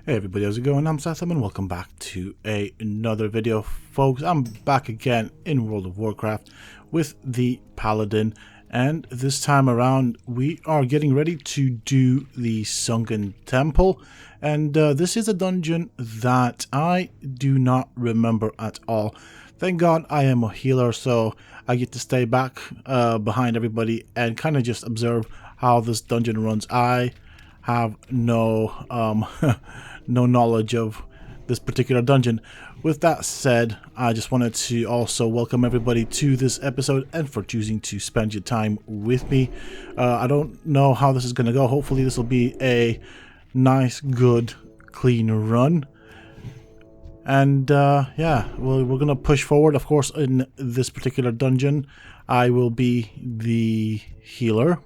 Hey everybody, how's it going? I'm Sethum and welcome back to another video, folks. I'm back again in World of Warcraft with the Paladin, and this time around we are getting ready to do the Sunken Temple, and this is a dungeon that I do not remember at all. Thank God I am a healer, so I get to stay back behind everybody and kind of just observe how this dungeon runs. I have no no knowledge of this particular dungeon. With that said, I just wanted to also welcome everybody to this episode and for choosing to spend your time with me. I don't know how this is going to go. Hopefully this will be a nice, good, clean run. And yeah, well, we're going to push forward. Of course, in this particular dungeon, I will be the healer.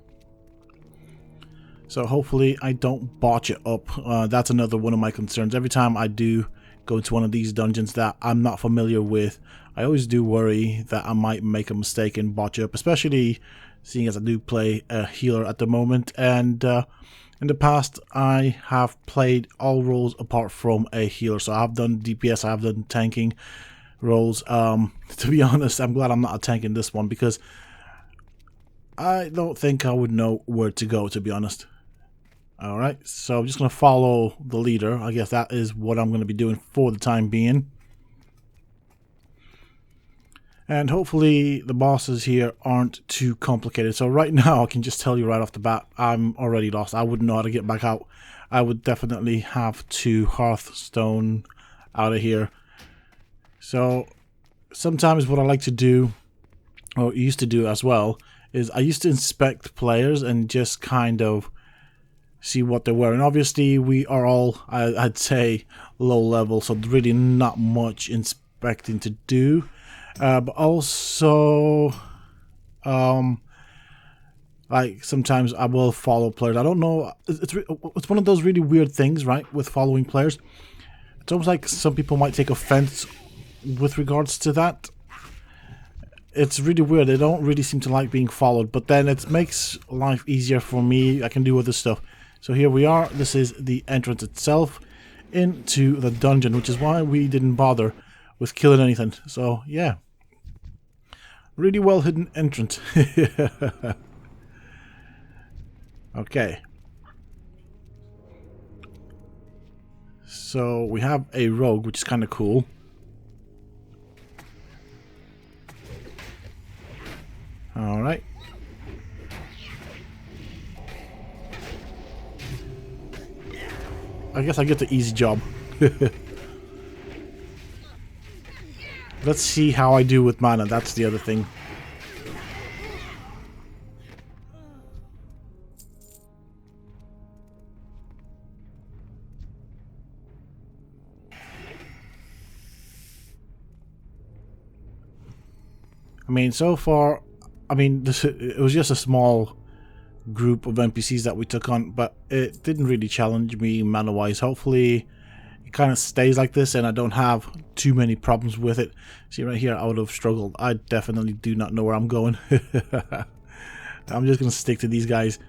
So hopefully I don't botch it up. That's another one of my concerns. Every time I do go to one of these dungeons that I'm not familiar with, I always do worry that I might make a mistake and botch it up, especially seeing as I do play a healer at the moment. And in the past, I have played all roles apart from a healer. So I've done DPS, I've done tanking roles. To be honest, I'm glad I'm not a tank in this one because I don't think I would know where to go, to be honest. Alright, so I'm just going to follow the leader. I guess that is what I'm going to be doing for the time being. And hopefully the bosses here aren't too complicated. So right now I can just tell you right off the bat, I'm already lost. I wouldn't know how to get back out. I would definitely have to Hearthstone out of here. So sometimes what I like to do, or used to do as well, is I used to inspect players and just kind of see what they were. And obviously we are all, I'd say, low level, so really not much inspecting to do. But also like sometimes I will follow players. I don't know, it's one of those really weird things, right, with following players. It's almost like some people might take offense with regards to that. It's really weird. They don't really seem to like being followed, but then it makes life easier for me. I can do other stuff. So here we are. This is the entrance itself into the dungeon, which is why we didn't bother with killing anything. So yeah, really well hidden entrance. Okay. So we have a rogue, which is kind of cool. All right. I guess I get the easy job. Let's see how I do with mana. That's the other thing. I mean, so far, I mean, it was just a small group of NPCs that we took on, but it didn't really challenge me mana wise. Hopefully it kind of stays like this and I don't have too many problems with it. See right here, I would have struggled. I definitely do not know where I'm going. I'm just gonna stick to these guys.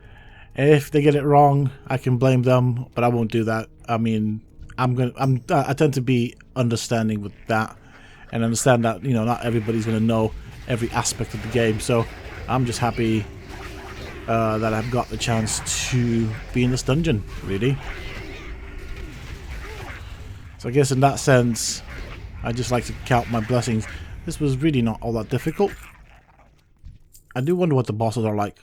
If they get it wrong, I can blame them, but I won't do that. I mean, I tend to be understanding with that and understand that, you know, not everybody's gonna know every aspect of the game, so I'm just happy that I've got the chance to be in this dungeon, really. So I guess in that sense, I just like to count my blessings. This was really not all that difficult. I do wonder what the bosses are like.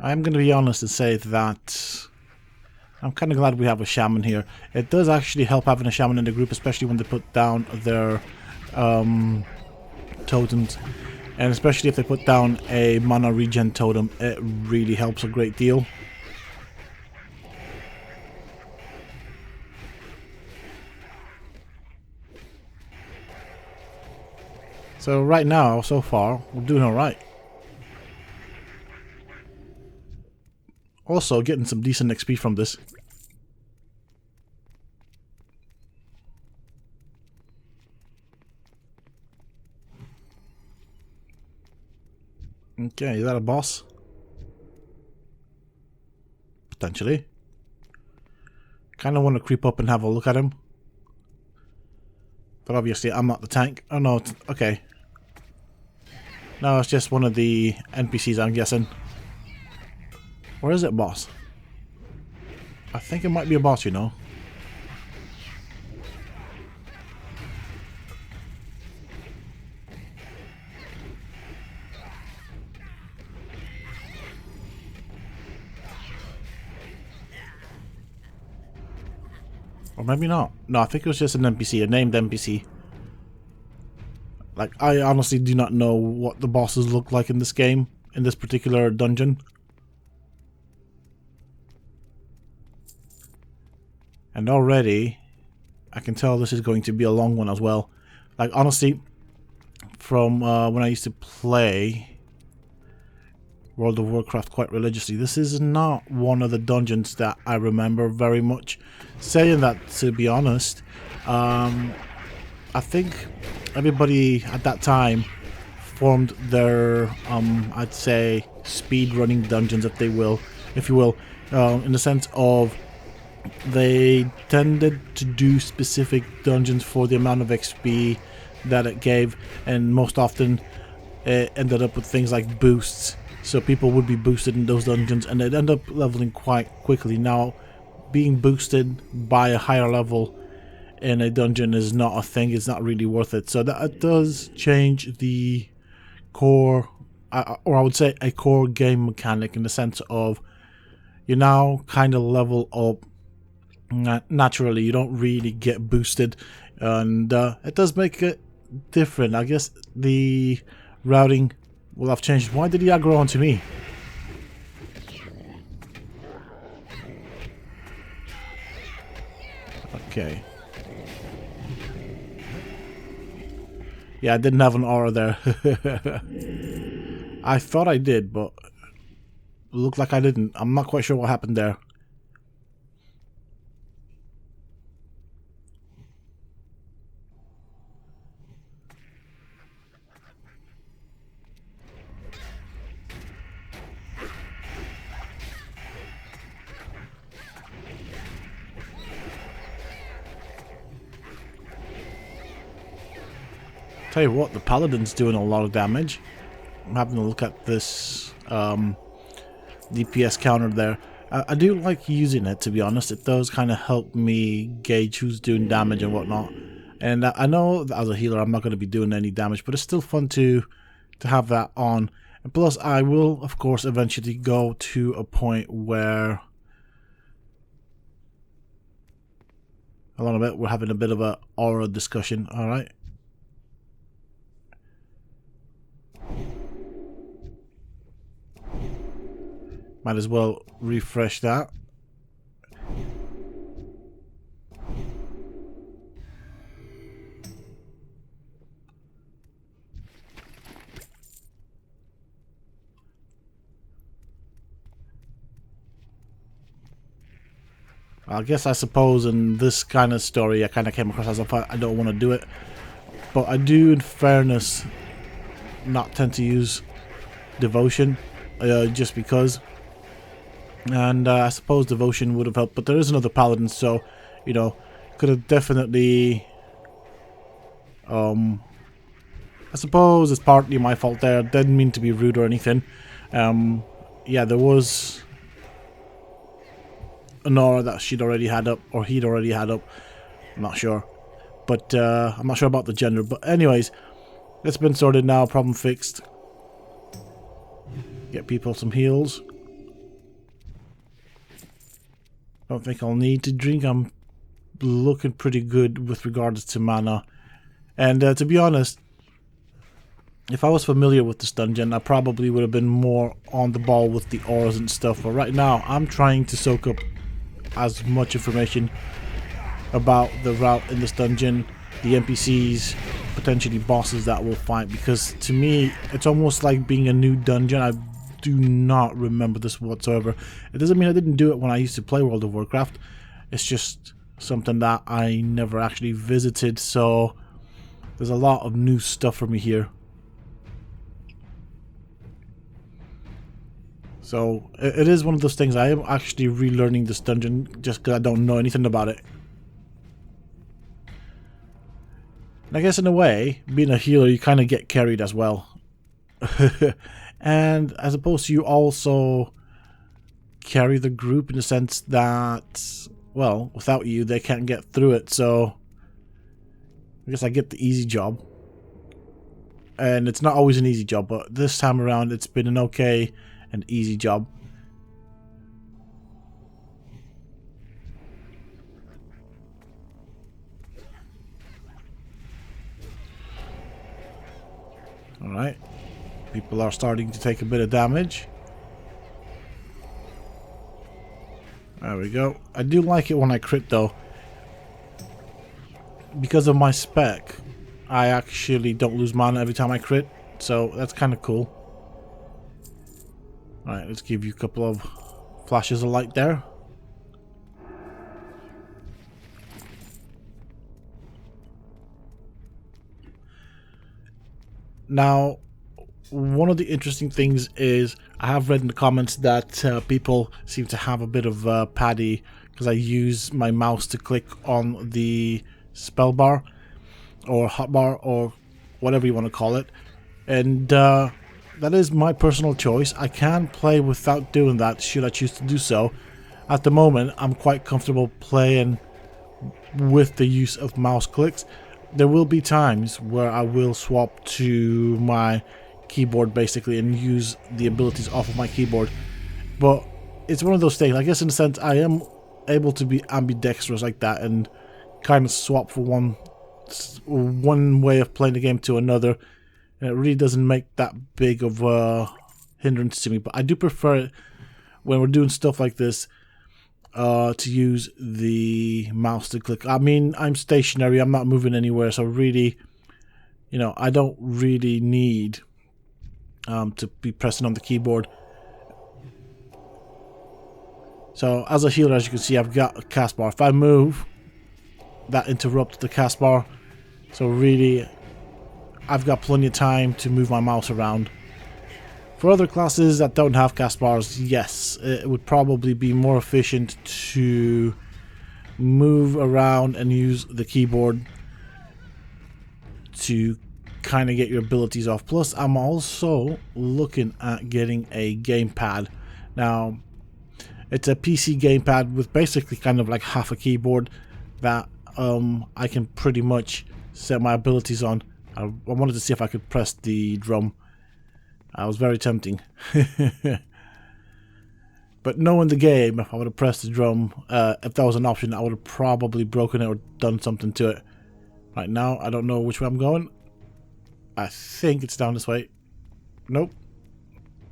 I'm going to be honest and say that I'm kind of glad we have a shaman here. It does actually help having a shaman in the group, especially when they put down their totems. And especially if they put down a mana regen totem, it really helps a great deal. So right now, so far, we're doing alright. Also, getting some decent XP from this. Okay, is that a boss? Potentially. Kind of want to creep up and have a look at him. But obviously I'm not the tank. Oh no, okay. No, it's just one of the NPCs, I'm guessing. Or is it a boss? I think it might be a boss, you know. Or maybe not. No, I think it was just an NPC, a named NPC. Like, I honestly do not know what the bosses look like in this game, in this particular dungeon. And already, I can tell this is going to be a long one as well. Like, honestly, from when I used to play World of Warcraft quite religiously, this is not one of the dungeons that I remember very much. Saying that, to be honest, I think everybody at that time formed their, I'd say, speed-running dungeons, if you will, in the sense of they tended to do specific dungeons for the amount of XP that it gave, and most often it ended up with things like boosts. So people would be boosted in those dungeons, and they'd end up leveling quite quickly. Now, being boosted by a higher level in a dungeon is not a thing. It's not really worth it. So that does change the core, or I would say a core game mechanic, in the sense of you now kind of level up naturally. You don't really get boosted, and it does make it different. I guess the routing will have changed. Why did he aggro onto me? Okay. Yeah, I didn't have an aura there. I thought I did, but it looked like I didn't. I'm not quite sure what happened there. Tell you what, the Paladin's doing a lot of damage. I'm having a look at this DPS counter there. I do like using it, to be honest. It does kind of help me gauge who's doing damage and whatnot. And I know that as a healer I'm not going to be doing any damage, but it's still fun to have that on. And plus, I will, of course, eventually go to a point where... Hold on a bit, we're having a bit of a aura discussion, alright? Might as well refresh that. I suppose in this kind of story I kind of came across as if I don't want to do it. But I do, in fairness, not tend to use devotion just because. And I suppose devotion would have helped, but there is another paladin, so, you know, could have definitely, I suppose it's partly my fault there. Didn't mean to be rude or anything. Yeah, there was an aura that she'd already had up, or he'd already had up. I'm not sure. But I'm not sure about the gender. But anyways, it's been sorted now, problem fixed. Get people some heals. Don't think I'll need to drink. I'm looking pretty good with regards to mana. And to be honest, if I was familiar with this dungeon, I probably would have been more on the ball with the auras and stuff. But right now, I'm trying to soak up as much information about the route in this dungeon, the NPCs, potentially bosses that we'll fight. Because to me, it's almost like being a new dungeon. I do not remember this whatsoever. It doesn't mean I didn't do it when I used to play World of Warcraft. It's just something that I never actually visited, so there's a lot of new stuff for me here. So it is one of those things. I am actually relearning this dungeon just because I don't know anything about it. And I guess in a way, being a healer, you kind of get carried as well. And as opposed to, you also carry the group in the sense that, well, without you, they can't get through it. So I guess I get the easy job. And it's not always an easy job, but this time around, it's been an okay and easy job. Alright. People are starting to take a bit of damage. There we go. I do like it when I crit though. Because of my spec, I actually don't lose mana every time I crit. So that's kind of cool. Alright, let's give you a couple of flashes of light there. Now, one of the interesting things is I have read in the comments that people seem to have a bit of paddy because I use my mouse to click on the spell bar or hotbar or whatever you want to call it, and that is my personal choice. I can play without doing that should I choose to do so. At the moment, I'm quite comfortable playing with the use of mouse clicks. There will be times where I will swap to my keyboard basically and use the abilities off of my keyboard, but it's one of those things. I guess in a sense I am able to be ambidextrous like that and kind of swap from one way of playing the game to another, and it really doesn't make that big of a hindrance to me. But I do prefer it when we're doing stuff like this to use the mouse to click. I mean, I'm stationary, I'm not moving anywhere, so really, you know, I don't really need to be pressing on the keyboard. So as a healer, as you can see, I've got a cast bar. If I move, that interrupts the cast bar. So really, I've got plenty of time to move my mouse around. For other classes that don't have cast bars, yes, it would probably be more efficient to move around and use the keyboard to kind of get your abilities off. Plus, I'm also looking at getting a gamepad. Now, it's a PC gamepad with basically kind of like half a keyboard that I can pretty much set my abilities on. I wanted to see if I could press the drum. I was very tempting. But knowing the game, if I would have pressed the drum, if that was an option, I would have probably broken it or done something to it. Right now, I don't know which way I'm going. I think it's down this way. Nope.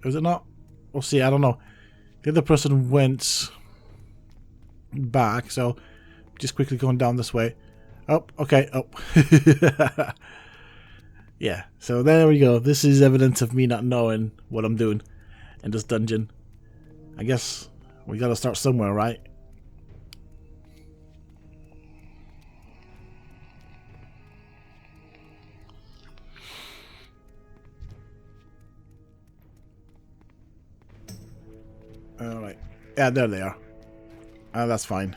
Is it not? We'll see. I don't know. The other person went back, so just quickly going down this way. Oh, okay. Oh. Yeah, so there we go. This is evidence of me not knowing what I'm doing in this dungeon. I guess we gotta start somewhere, right? Alright. Yeah, there they are. That's fine.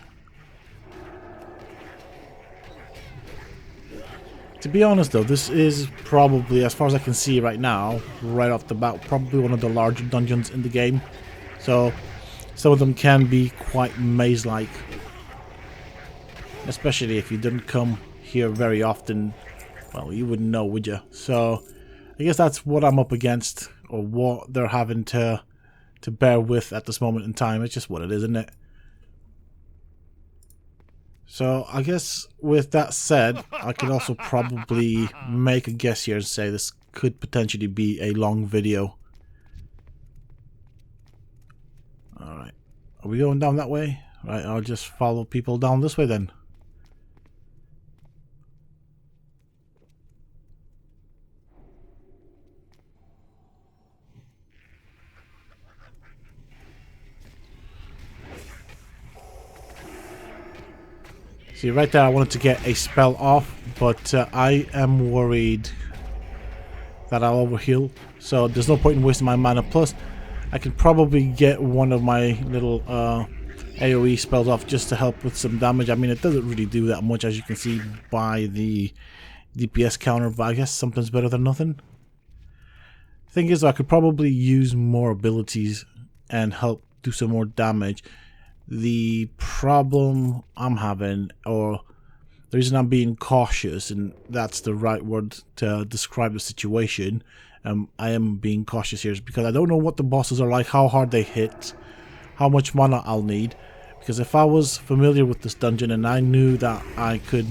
To be honest though, this is probably, as far as I can see right now, right off the bat, probably one of the larger dungeons in the game. So, some of them can be quite maze-like. Especially if you didn't come here very often. Well, you wouldn't know, would you? So, I guess that's what I'm up against, or what they're having to bear with at this moment in time. It's just what it is, isn't it? So I guess with that said, I could also probably make a guess here and say this could potentially be a long video. Alright. Are we going down that way? Right, I'll just follow people down this way then. See, right there I wanted to get a spell off, but I am worried that I'll overheal. So there's no point in wasting my mana. Plus, I can probably get one of my little AoE spells off just to help with some damage. I mean, it doesn't really do that much, as you can see by the DPS counter, but I guess something's better than nothing. Thing is, I could probably use more abilities and help do some more damage. The problem I'm having, or the reason I'm being cautious, and that's the right word to describe the situation, I am being cautious here, is because I don't know what the bosses are like, how hard they hit, how much mana I'll need. Because if I was familiar with this dungeon and I knew that I could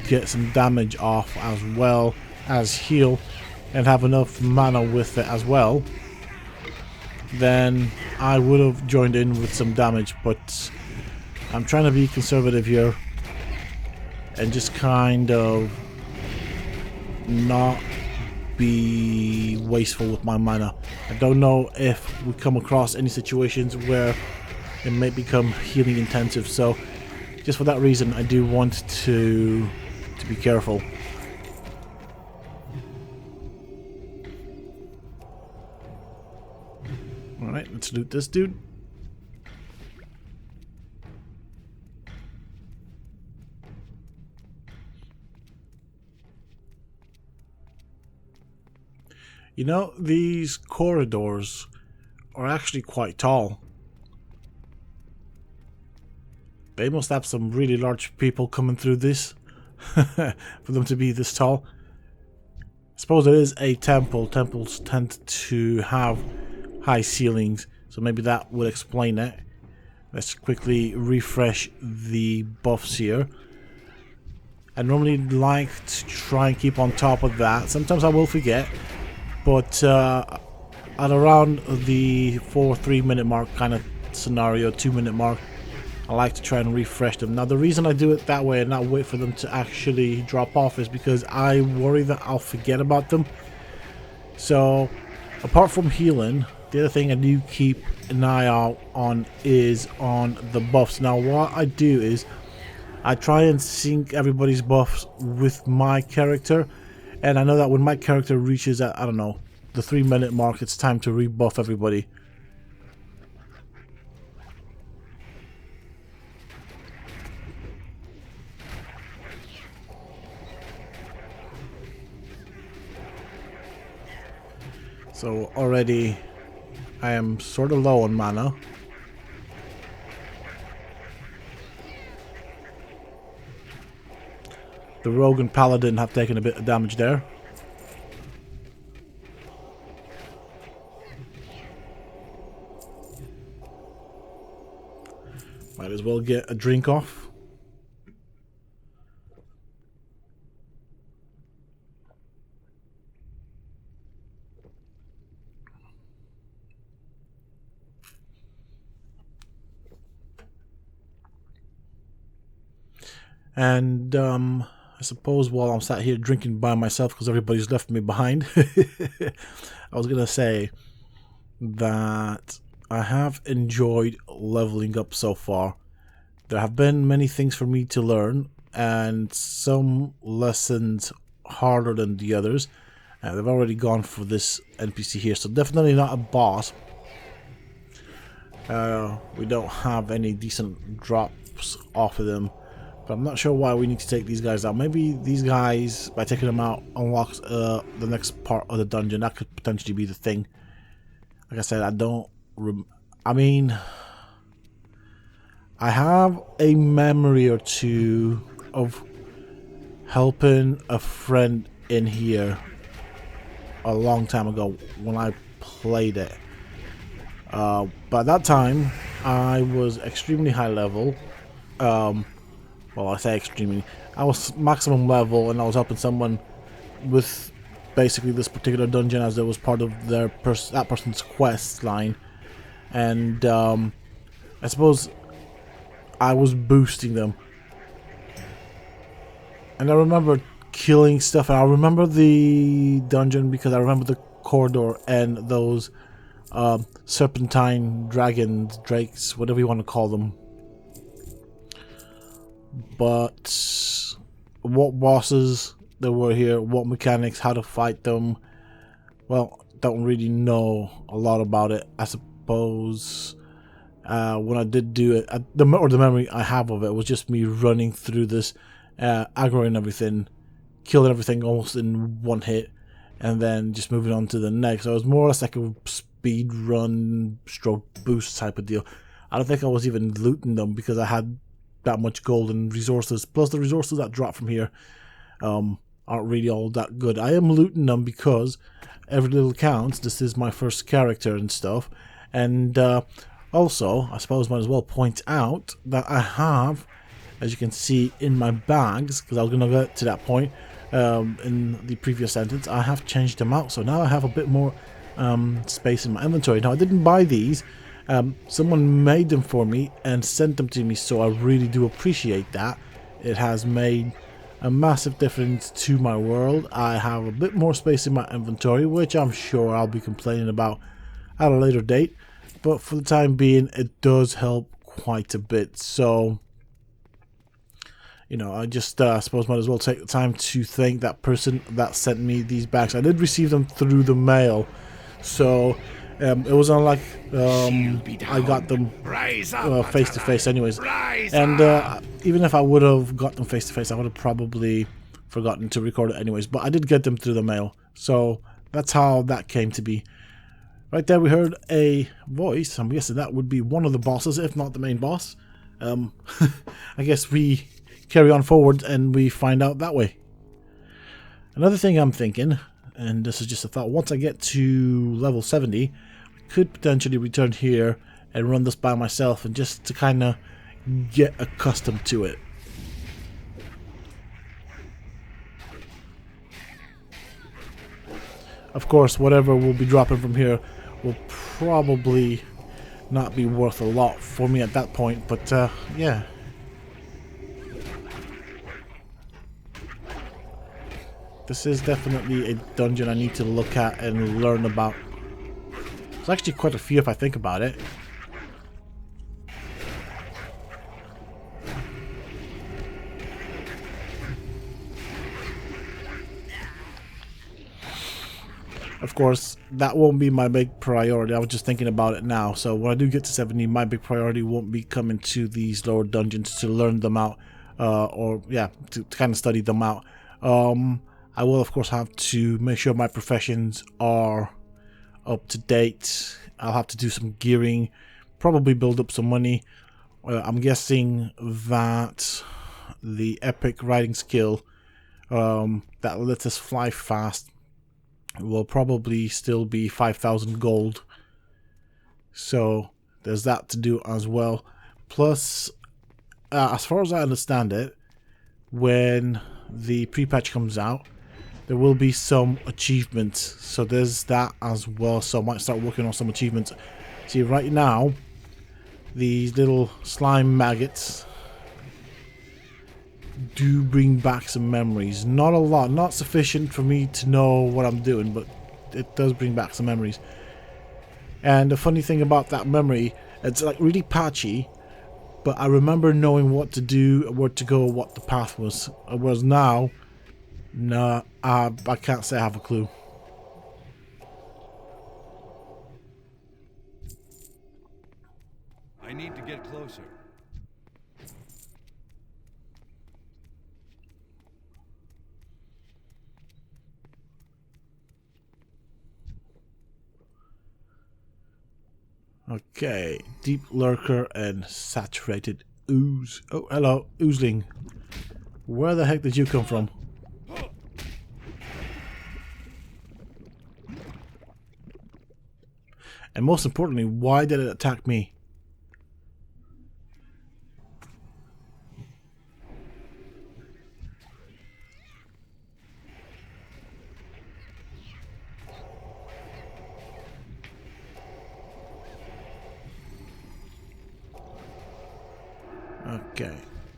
get some damage off as well as heal and have enough mana with it as well, then I would have joined in with some damage. But I'm trying to be conservative here and just kind of not be wasteful with my mana. I don't know if we come across any situations where it may become healing intensive, so just for that reason I do want to be careful. Alright, let's loot this dude. You know, these corridors are actually quite tall. They must have some really large people coming through this for them to be this tall. I suppose it is a temple. Temples tend to have high ceilings, so maybe that would explain it. Let's quickly refresh the buffs here. I normally like to try and keep on top of that. Sometimes I will forget, but at around the 3 minute mark kind of scenario, 2 minute mark, I like to try and refresh them. Now the reason I do it that way and not wait for them to actually drop off is because I worry that I'll forget about them. So apart from healing, the other thing I do keep an eye out on is on the buffs. Now what I do is I try and sync everybody's buffs with my character, and I know that when my character reaches at, I don't know, the 3 minute mark, it's time to rebuff everybody. So already I am sort of low on mana. The Rogue and Paladin have taken a bit of damage there. Might as well get a drink off. And I suppose while I'm sat here drinking by myself because everybody's left me behind, I was gonna say that I have enjoyed leveling up so far. There have been many things for me to learn, and some lessons harder than the others. They've already gone for this NPC here, so definitely not a boss. We don't have any decent drops off of them. But I'm not sure why we need to take these guys out. Maybe these guys, by taking them out, unlocks the next part of the dungeon. That could potentially be the thing. Like I said, I mean, I have a memory or two of helping a friend in here a long time ago when I played it. But at that time, I was extremely high level. Well, I say extremely. I was maximum level, and I was helping someone with basically this particular dungeon as it was part of their that person's quest line. And I suppose I was boosting them. And I remember killing stuff, and I remember the dungeon because I remember the corridor and those serpentine dragons, drakes, whatever you want to call them. But what bosses there were here, what mechanics, how to fight them, well, don't really know a lot about it. suppose when I did do it, the memory I have of it was just me running through this, aggroing everything, killing everything almost in one hit, and then just moving on to the next. So it was more or less like a speed run stroke boost type of deal. I don't think I was even looting them because I had that much gold and resources. Plus the resources that drop from here aren't really all that good. I am looting them because every little counts. This is my first character and stuff. And also, I suppose might as well point out that I have, as you can see in my bags, because I was going to get to that point in the previous sentence, I have changed them out. So now I have a bit more space in my inventory. Now, I didn't buy these. Someone made them for me and sent them to me, so I really do appreciate that. It has made a massive difference to my world. I have a bit more space in my inventory, which I'm sure I'll be complaining about at a later date, but for the time being it does help quite a bit. So, you know, I just suppose might as well take the time to thank that person that sent me these bags. I did receive them through the mail, so it was on like I got them face to face anyways, and even if I would have got them face to face, I would have probably forgotten to record it anyways, but I did get them through the mail, so that's how that came to be. Right there we heard a voice. I'm guessing that would be one of the bosses, if not the main boss. I guess we carry on forward and we find out that way. Another thing I'm thinking, and this is just a thought, once I get to level 70, I could potentially return here and run this by myself, and just to kind of get accustomed to it. Of course, whatever will be dropping from here will probably not be worth a lot for me at that point, but yeah. This is definitely a dungeon I need to look at and learn about. There's actually quite a few if I think about it. Of course, that won't be my big priority. I was just thinking about it now. So when I do get to 70, my big priority won't be coming to these lower dungeons to learn them out, or yeah, to kind of study them out. I will of course have to make sure my professions are up to date. I'll have to do some gearing, probably build up some money. I'm guessing that the epic riding skill that lets us fly fast will probably still be 5,000 gold. So there's that to do as well. Plus, as far as I understand it, when the pre-patch comes out, there will be some achievements. So there's that as well. So I might start working on some achievements. See, right now, these little slime maggots do bring back some memories. Not a lot, not sufficient for me to know what I'm doing, but it does bring back some memories. And the funny thing about that memory, it's like really patchy, but I remember knowing what to do, where to go, what the path was. Whereas now, nah, I can't say I have a clue. I need to get closer. Okay, deep lurker and saturated ooze. Oh, hello, oozling. Where the heck did you come from? And most importantly, why did it attack me? Okay,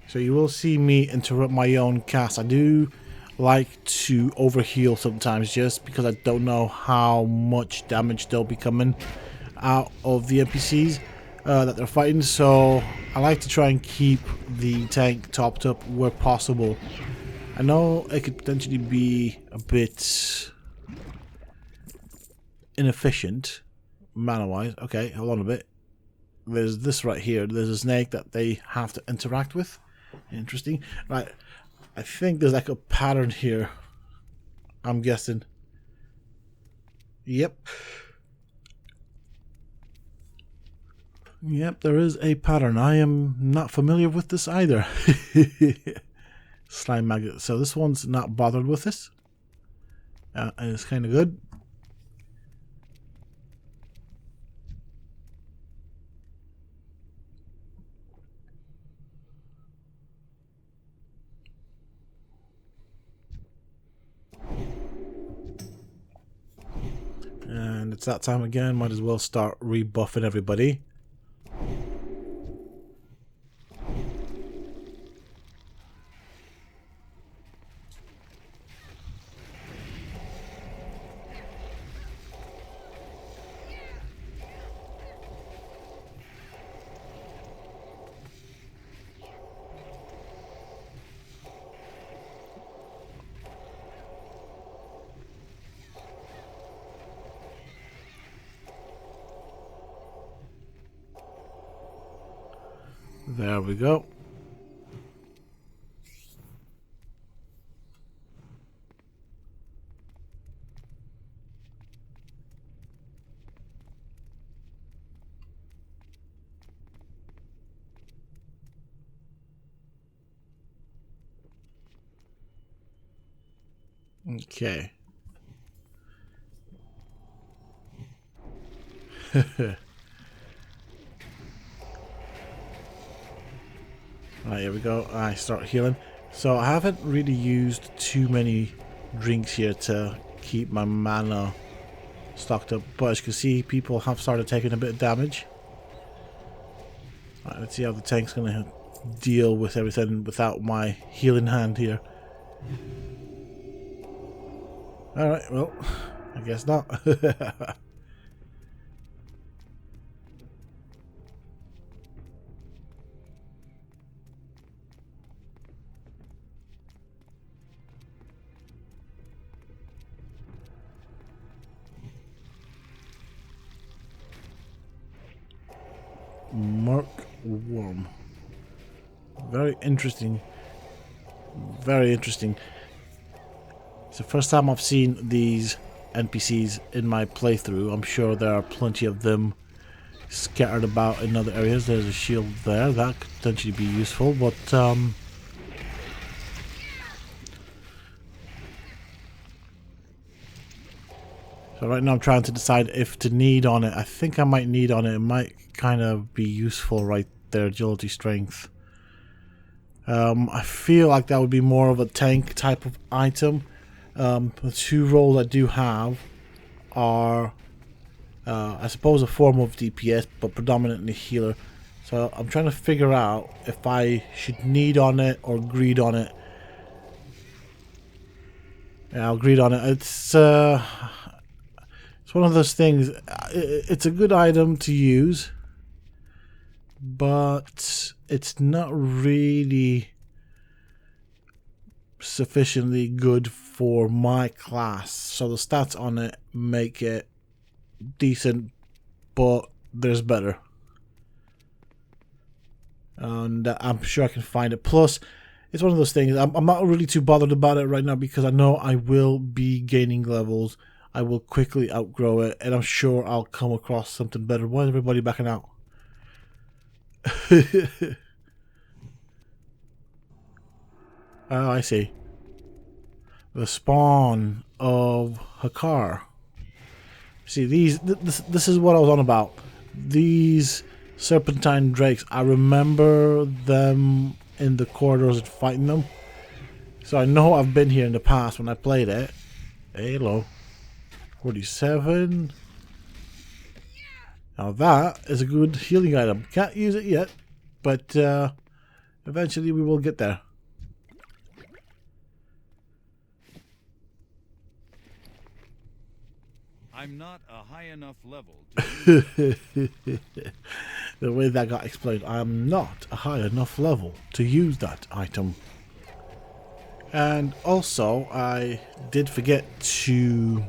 so you will see me interrupt my own cast. I do like to overheal sometimes just because I don't know how much damage they'll be coming out of the NPCs that they're fighting, so I like to try and keep the tank topped up where possible. I know it could potentially be a bit inefficient, mana-wise. Okay, hold on a bit. There's this right here. There's a snake that they have to interact with. Interesting. Right. I think there's like a pattern here. I'm guessing. Yep. Yep, there is a pattern. I am not familiar with this either. Slime magnet. So this one's not bothered with this. And it's kind of good. And it's that time again. Might as well start rebuffing everybody. There we go. Okay. Alright, here we go. I start healing. So I haven't really used too many drinks here to keep my mana stocked up, but as you can see, people have started taking a bit of damage. Alright, let's see how the tank's gonna deal with everything without my healing hand here. Alright, well, I guess not. Mark Worm. Very interesting. Very interesting. It's the first time I've seen these NPCs in my playthrough. I'm sure there are plenty of them scattered about in other areas. There's a shield there. That could potentially be useful, but so right now I'm trying to decide if to need on it. I think I might need on it. It might kind of be useful right there. Agility, strength. I feel like that would be more of a tank type of item. The two roles I do have are, I suppose, a form of DPS, but predominantly healer. So I'm trying to figure out if I should need on it or greed on it. Yeah, I'll greed on it. It's one of those things. It's a good item to use, but it's not really sufficiently good for my class. So the stats on it make it decent, but there's better. And I'm sure I can find it. Plus, it's one of those things. I'm not really too bothered about it right now because I know I will be gaining levels. I will quickly outgrow it, and I'm sure I'll come across something better. Why is everybody backing out? Oh, I see. The spawn of Hakar. See, this is what I was on about. These serpentine drakes, I remember them in the corridors and fighting them. So I know I've been here in the past when I played it. Hey, hello. 47. Now that is a good healing item. Can't use it yet, but eventually we will get there. I'm not a high enough level to The way that got explained, I'm not a high enough level to use that item. And also, I did forget to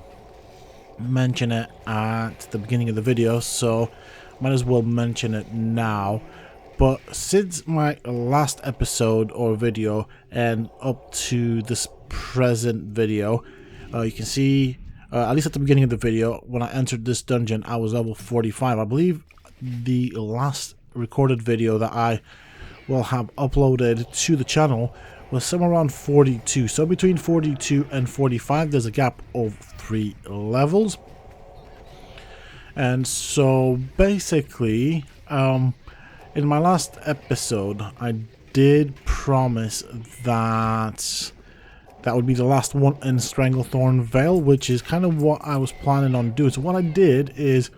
mention it at the beginning of the video, so might as well mention it now. But since my last episode or video and up to this present video, you can see, at least at the beginning of the video, when I entered this dungeon, I was level 45. I believe the last recorded video that I will have uploaded to the channel was somewhere around 42. So between 42 and 45, there's a gap of 3 levels. And so basically, in my last episode, I did promise that that would be the last one in Stranglethorn Vale, which is kind of what I was planning on doing. So what I did is,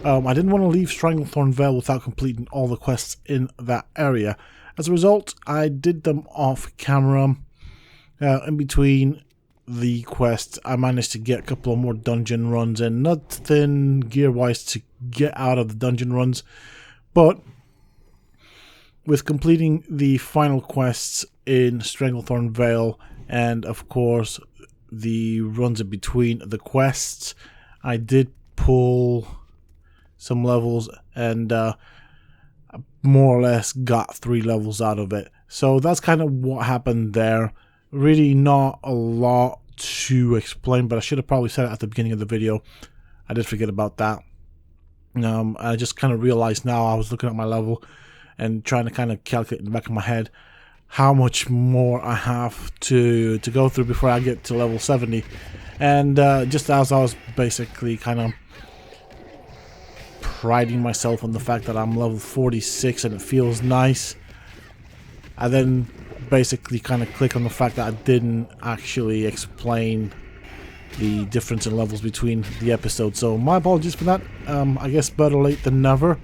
I didn't want to leave Stranglethorn Vale without completing all the quests in that area. As a result, I did them off camera. In between the quests, I managed to get a couple of more dungeon runs in. Nothing gear-wise to get out of the dungeon runs, but with completing the final quests in Stranglethorn Vale, and of course the runs in between the quests, I did pull some levels and more or less got 3 levels out of it. So that's kind of what happened there. Really not a lot to explain, but I should have probably said it at the beginning of the video. I did forget about that. I just kind of realized now, I was looking at my level and trying to kind of calculate in the back of my head how much more I have to go through before I get to level 70. And just as I was basically kind of priding myself on the fact that I'm level 46 and it feels nice, I then basically kind of click on the fact that I didn't actually explain the difference in levels between the episodes. So my apologies for that. I guess better late than never.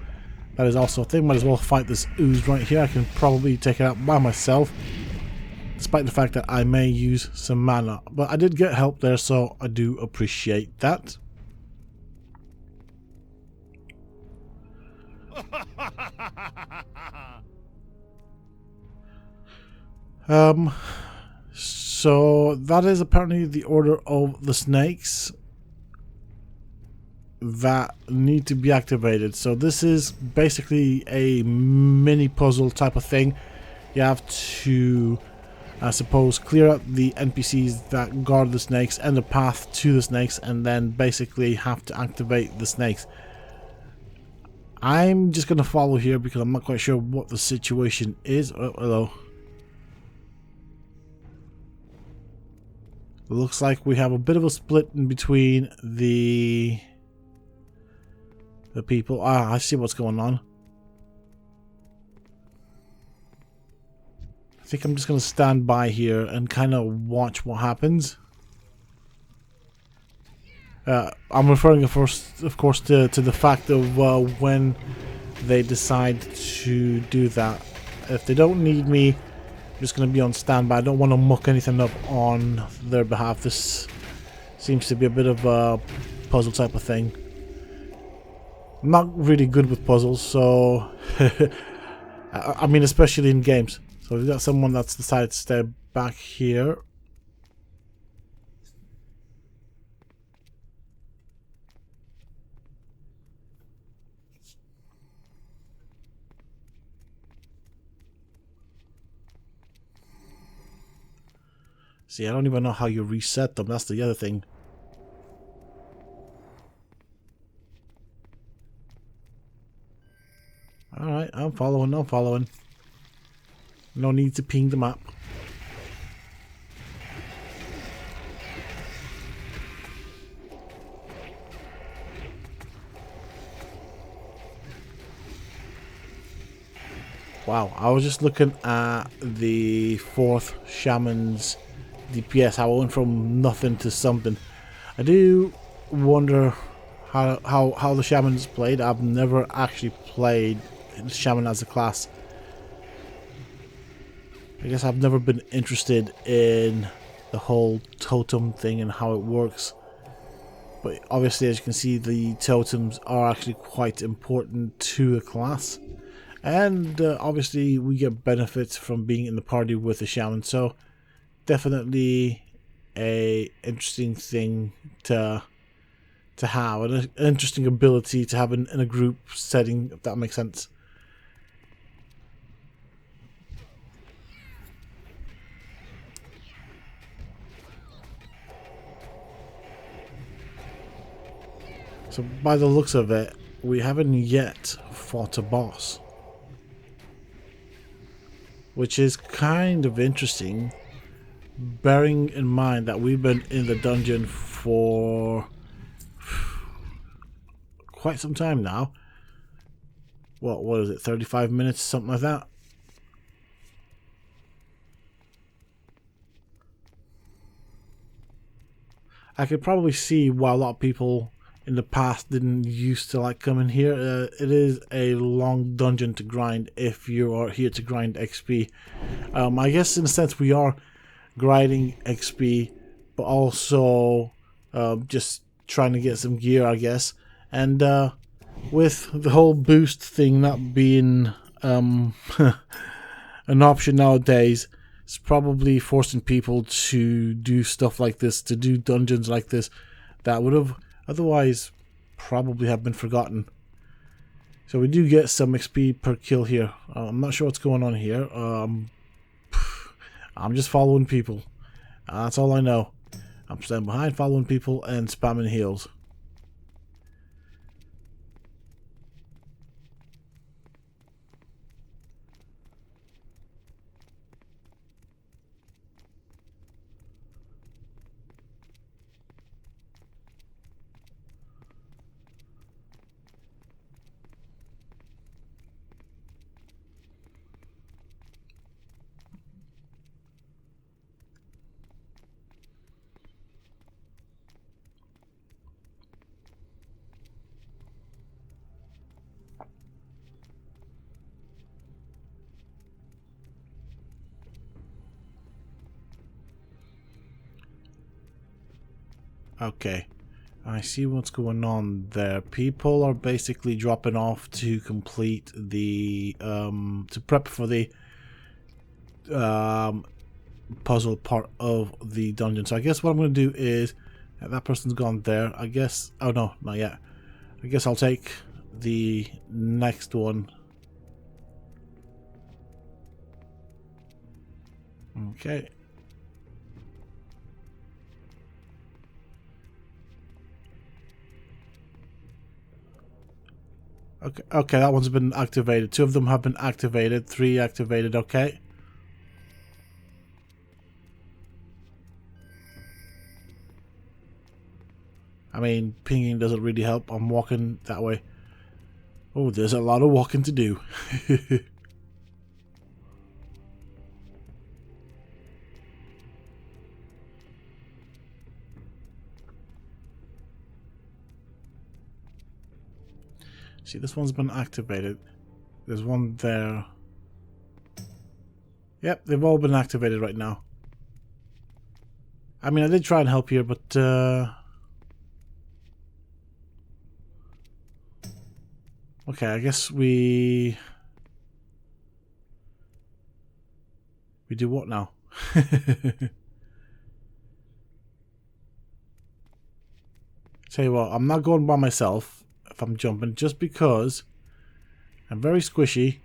That is also a thing. Might as well fight this ooze right here. I can probably take it out by myself, despite the fact that I may use some mana. But I did get help there, so I do appreciate that. So that is apparently the order of the snakes that need to be activated. So this is basically a mini puzzle type of thing. You have to, I suppose, clear out the NPCs that guard the snakes and the path to the snakes, and then basically have to activate the snakes. I'm just going to follow here because I'm not quite sure what the situation is. Oh, hello. Looks like we have a bit of a split in between the people. Ah, I see what's going on. I think I'm just going to stand by here and kind of watch what happens. I'm referring, of course, to the fact of when they decide to do that. If they don't need me, I'm just going to be on standby. I don't want to muck anything up on their behalf. This seems to be a bit of a puzzle type of thing. I'm not really good with puzzles, so I mean, especially in games. So we've got someone that's decided to stay back here. See, I don't even know how you reset them. That's the other thing. Alright, I'm following. No need to ping the map. Wow, I was just looking at the 4th Shaman's DPS, how it went from nothing to something. I do wonder how the Shaman is played. I've never actually played Shaman as a class. I guess I've never been interested in the whole totem thing and how it works. But obviously, as you can see, the totems are actually quite important to the class. And obviously, we get benefits from being in the party with the Shaman. So definitely a interesting thing to to have, an interesting ability to have in a group setting, if that makes sense. So by the looks of it, we haven't yet fought a boss, which is kind of interesting, bearing in mind that we've been in the dungeon for quite some time now. What is it, 35 minutes, something like that? I could probably see why a lot of people in the past didn't used to like coming here. It is a long dungeon to grind if you are here to grind XP. I guess in a sense we are grinding XP, but also just trying to get some gear, I guess. And with the whole boost thing not being an option nowadays, it's probably forcing people to do stuff like this, to do dungeons like this that would have otherwise probably have been forgotten. So we do get some XP per kill here. I'm not sure what's going on here. I'm just following people. That's all I know. I'm standing behind, following people, and spamming heals. Okay, I see what's going on there. People are basically dropping off to complete the to prep for the puzzle part of the dungeon. So I guess what I'm going to do is that person's gone there. I guess, oh no, not yet. I guess I'll take the next one. Okay. Okay, that one's been activated. 2 of them have been activated. 3 activated, okay. I mean, pinging doesn't really help. I'm walking that way. Oh, there's a lot of walking to do. See, this one's been activated. There's one there. Yep, they've all been activated right now. I mean, I did try and help here, but okay, I guess we do what now? Tell you what, I'm not going by myself if I'm jumping, just because I'm very squishy.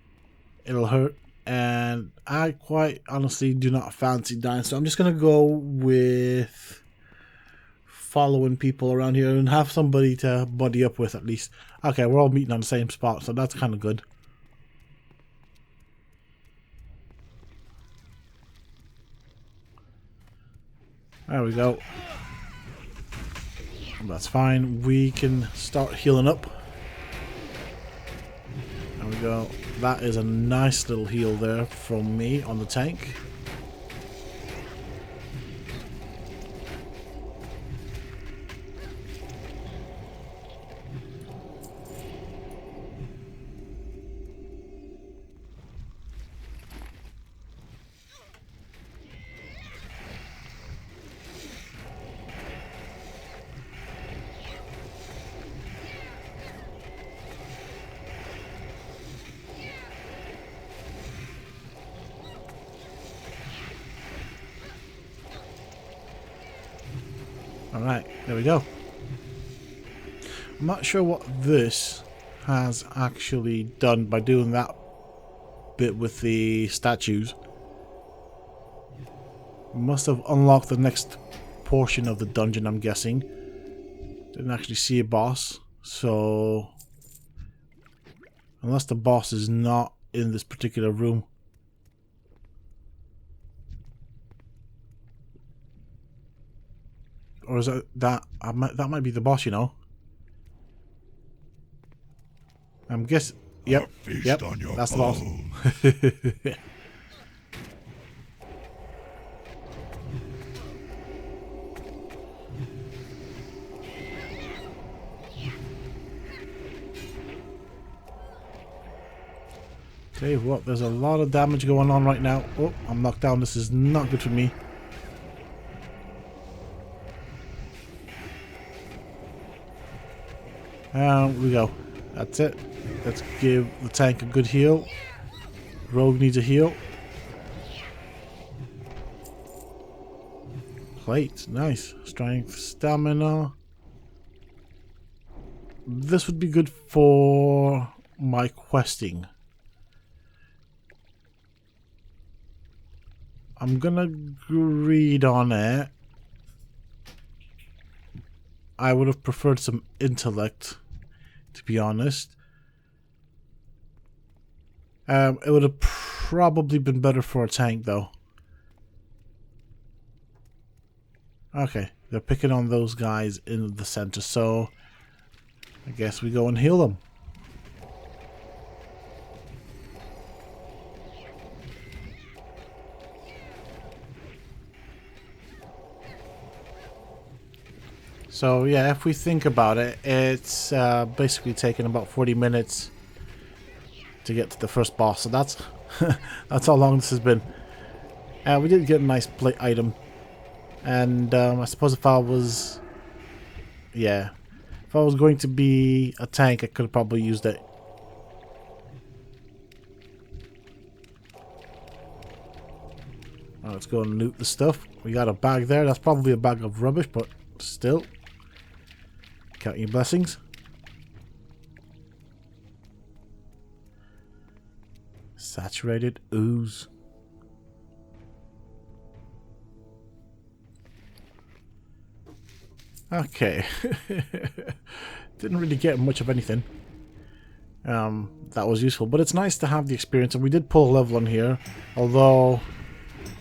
It'll hurt, and I quite honestly do not fancy dying, so I'm just gonna go with following people around here and have somebody to buddy up with at least. Okay, we're all meeting on the same spot, so that's kind of good. There we go. That's fine. We can start healing up. There we go. That is a nice little heal there from me on the tank. Alright, there we go. I'm not sure what this has actually done by doing that bit with the statues. Must have unlocked the next portion of the dungeon, I'm guessing. Didn't actually see a boss, so unless the boss is not in this particular room. Or is that might be the boss, you know? I'm guessing. Yep, that's the boss. Tell you what, there's a lot of damage going on right now. Oh, I'm knocked down. This is not good for me. We go. That's it. Let's give the tank a good heal. Rogue needs a heal. Plate, nice. Strength, stamina. This would be good for my questing. I'm gonna greed on it. I would have preferred some intellect, to be honest. It would have probably been better for a tank, though. Okay, they're picking on those guys in the center, so I guess we go and heal them. So yeah, if we think about it, it's basically taken about 40 minutes to get to the first boss. So that's that's how long this has been. We did get a nice plate item, and I suppose if I was, if I was going to be a tank, I could have probably used it. Let's go and loot the stuff. We got a bag there. That's probably a bag of rubbish, but still. Count your blessings. Saturated ooze. Okay. Didn't really get much of anything. That was useful, but it's nice to have the experience, and we did pull a level on here, although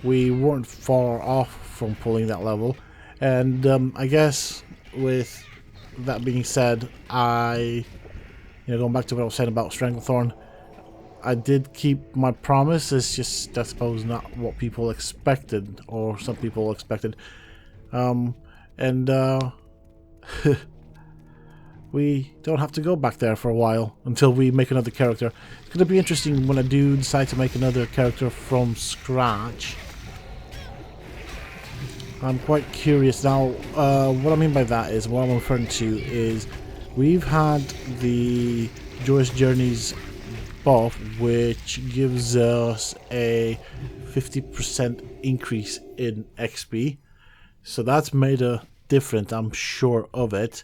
we weren't far off from pulling that level. And I guess with that being said, going back to what I was saying about Stranglethorn, I did keep my promise. It's just, I suppose, not what people expected, or some people expected. We don't have to go back there for a while until we make another character. It's going to be interesting when I do decide to make another character from scratch. I'm quite curious now. What I mean by that is, what I'm referring to is, we've had the Joyous Journeys buff, which gives us a 50% increase in XP. So that's made a difference, I'm sure of it.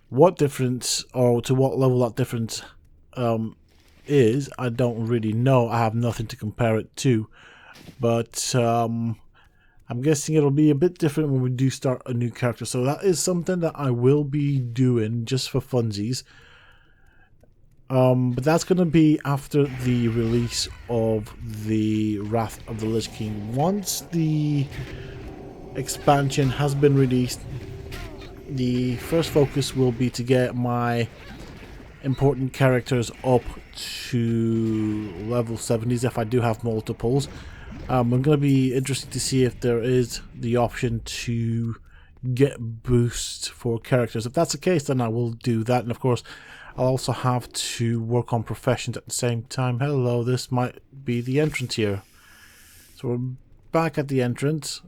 What difference, or to what level that difference is, I don't really know. I have nothing to compare it to. But I'm guessing it'll be a bit different when we do start a new character. So that is something that I will be doing just for funsies. But that's going to be after the release of the Wrath of the Lich King. Once the expansion has been released, the first focus will be to get my important characters up to level 70s if I do have multiples. I'm going to be interested to see if there is the option to get boosts for characters. If that's the case, then I will do that. And of course, I'll also have to work on professions at the same time. Hello, this might be the entrance here. So we're back at the entrance.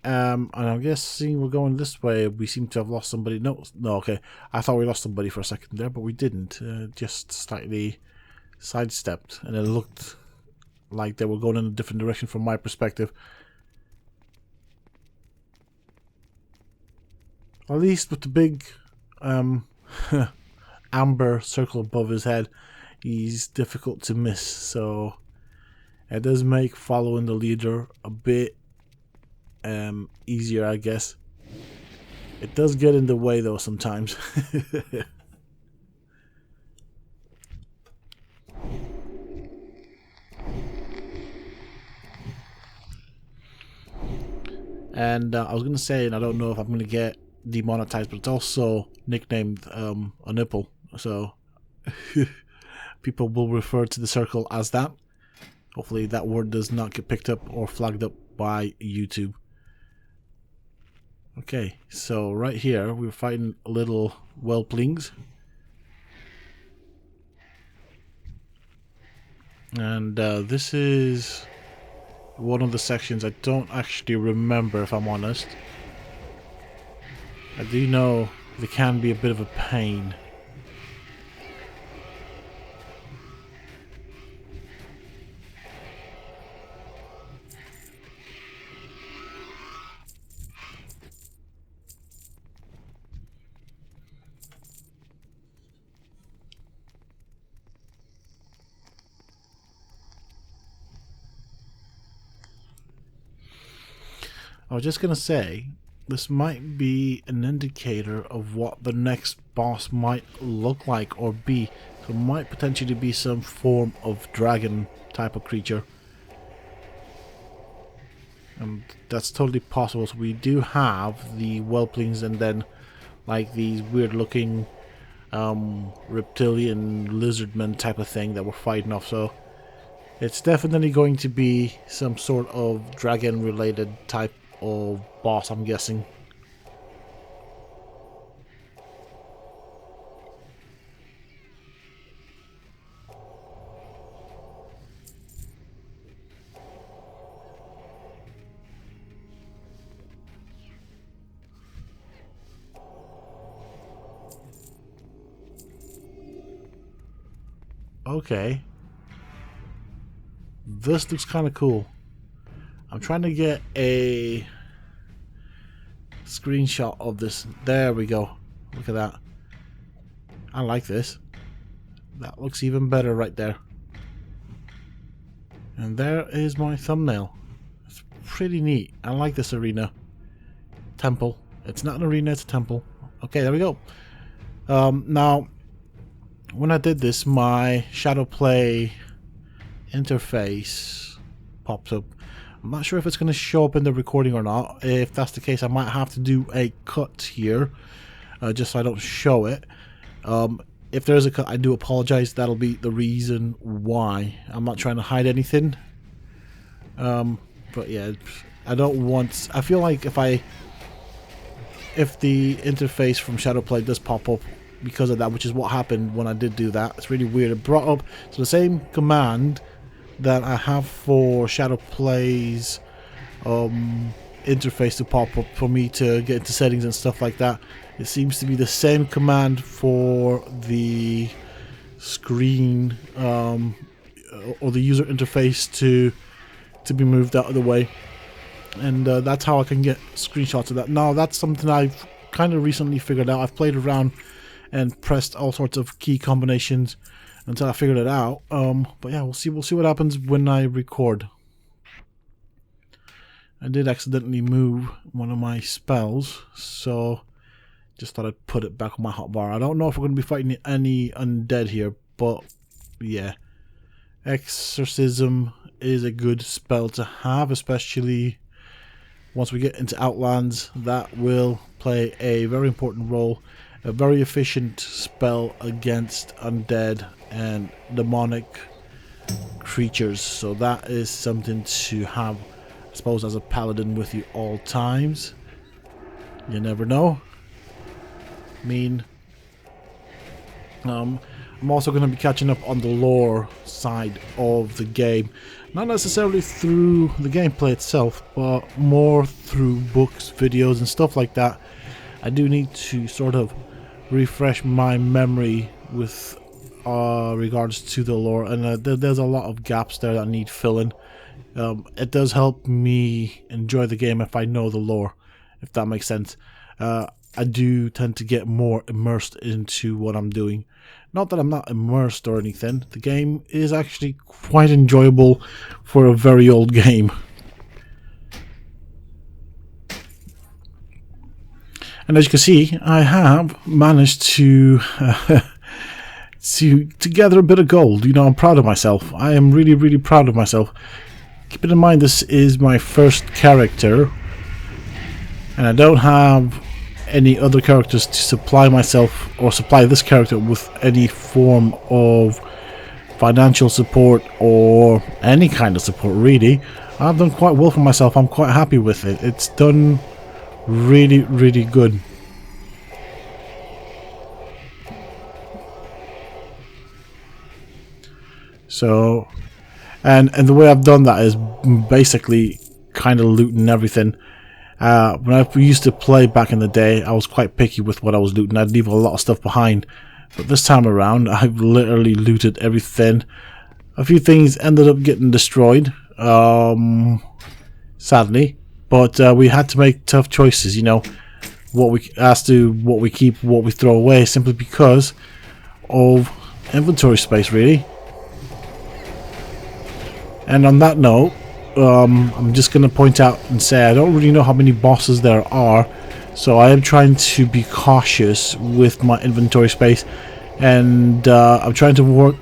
And I'm guessing we're going this way. We seem to have lost somebody. No, okay. I thought we lost somebody for a second there, but we didn't. Just slightly sidestepped, and it looked like they were going in a different direction from my perspective. At least with the big amber circle above his head, he's difficult to miss. So it does make following the leader a bit easier, I guess. It does get in the way though sometimes. And I was gonna say, and I don't know if I'm gonna get demonetized, but it's also nicknamed a nipple, so people will refer to the circle as that. Hopefully that word does not get picked up or flagged up by YouTube. Okay, so right here we're fighting little whelplings, and this is one of the sections I don't actually remember, if I'm honest. I do know they can be a bit of a pain. I was just gonna say, this might be an indicator of what the next boss might look like or be. So it might potentially be some form of dragon type of creature. And that's totally possible. So we do have the whelplings and then like these weird looking reptilian lizardmen type of thing that we're fighting off. So it's definitely going to be some sort of dragon related type of boss, I'm guessing. Okay. This looks kind of cool. I'm trying to get a screenshot of this. There we go. Look at that. I like this. That looks even better right there. And there is my thumbnail. It's pretty neat. I like this arena. Temple. It's not an arena, it's a temple. Okay, there we go. Now, when I did this, my Shadowplay interface pops up. I'm not sure if it's going to show up in the recording or not. If that's the case, I might have to do a cut here, just so I don't show it. If there's a cut, I do apologize. That'll be the reason why. I'm not trying to hide anything. But yeah, I don't want... I feel like if the interface from Shadowplay does pop up because of that, which is what happened when I did do that, it's really weird. It brought up the same command that I have for Shadowplay's interface to pop up for me to get into settings and stuff like that. It seems to be the same command for the screen or the user interface to be moved out of the way, and that's how I can get screenshots of that. Now that's something I've kind of recently figured out. I've played around and pressed all sorts of key combinations until I figured it out. But yeah, we'll see what happens when I record. I did accidentally move one of my spells, so just thought I'd put it back on my hotbar. I don't know if we're going to be fighting any undead here, but yeah. Exorcism is a good spell to have, especially once we get into Outlands. That will play a very important role. A very efficient spell against undead and demonic creatures. So that is something to have, I suppose, as a paladin with you all times. You never know. I mean, I'm also going to be catching up on the lore side of the game. Not necessarily through the gameplay itself, but more through books, videos, and stuff like that. I do need to sort of refresh my memory with regards to the lore, and there's a lot of gaps there that need filling. It does help me enjoy the game if I know the lore, if that makes sense. I do tend to get more immersed into what I'm doing. Not that I'm not immersed or anything. The game is actually quite enjoyable for a very old game. And as you can see, I have managed to gather a bit of gold. You know, I'm proud of myself. I am really, really proud of myself. Keeping in mind this is my first character, and I don't have any other characters to supply myself or supply this character with any form of financial support or any kind of support, really. I've done quite well for myself. I'm quite happy with it. It's done really, really good. So, and the way I've done that is basically kind of looting everything. When I used to play back in the day, I was quite picky with what I was looting. I'd leave a lot of stuff behind. But this time around, I've literally looted everything. A few things ended up getting destroyed, sadly. But we had to make tough choices, you know, what we keep, what we throw away, simply because of inventory space, really. And on that note, I'm just going to point out and say I don't really know how many bosses there are, so I am trying to be cautious with my inventory space, and I'm trying to work,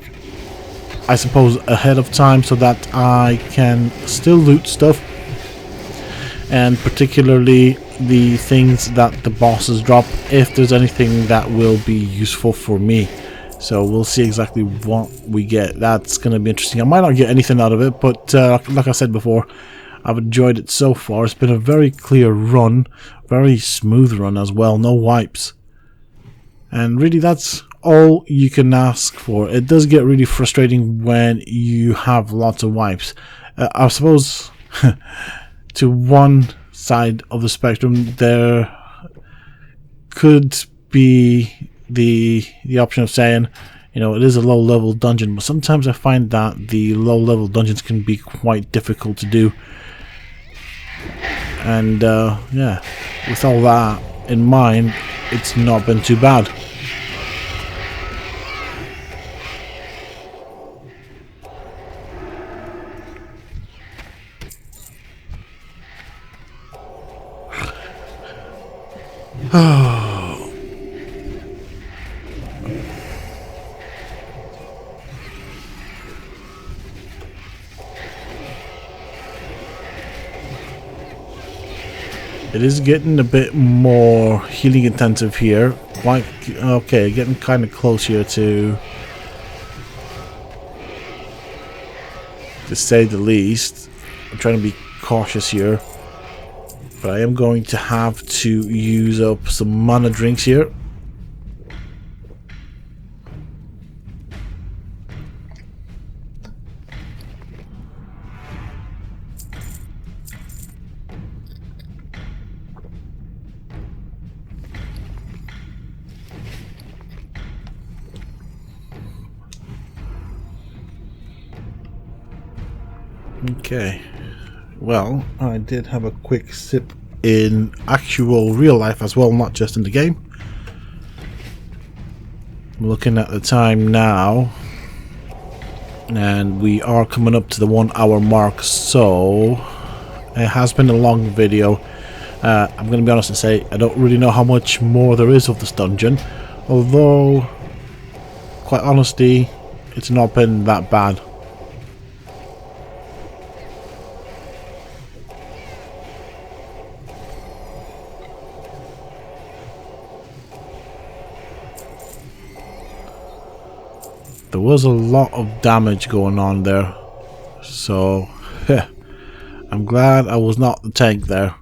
I suppose, ahead of time so that I can still loot stuff, and particularly the things that the bosses drop, if there's anything that will be useful for me. So we'll see exactly what we get. That's going to be interesting. I might not get anything out of it, but like I said before, I've enjoyed it so far. It's been a very clear run, very smooth run as well, no wipes. And really that's all you can ask for. It does get really frustrating when you have lots of wipes. I suppose to one side of the spectrum there could be the option of saying, you know, it is a low level dungeon, but sometimes I find that the low level dungeons can be quite difficult to do. And yeah, with all that in mind, it's not been too bad. It is getting a bit more healing intensive here. Quite okay, getting kind of close here to say the least. I'm trying to be cautious here, but I am going to have to use up some mana drinks here. Okay, well, I did have a quick sip in actual real life as well, not just in the game. I'm looking at the time now, and we are coming up to the 1 hour mark, so it has been a long video. I'm going to be honest and say I don't really know how much more there is of this dungeon, although, quite honestly, it's not been that bad. There was a lot of damage going on there, so I'm glad I was not the tank there.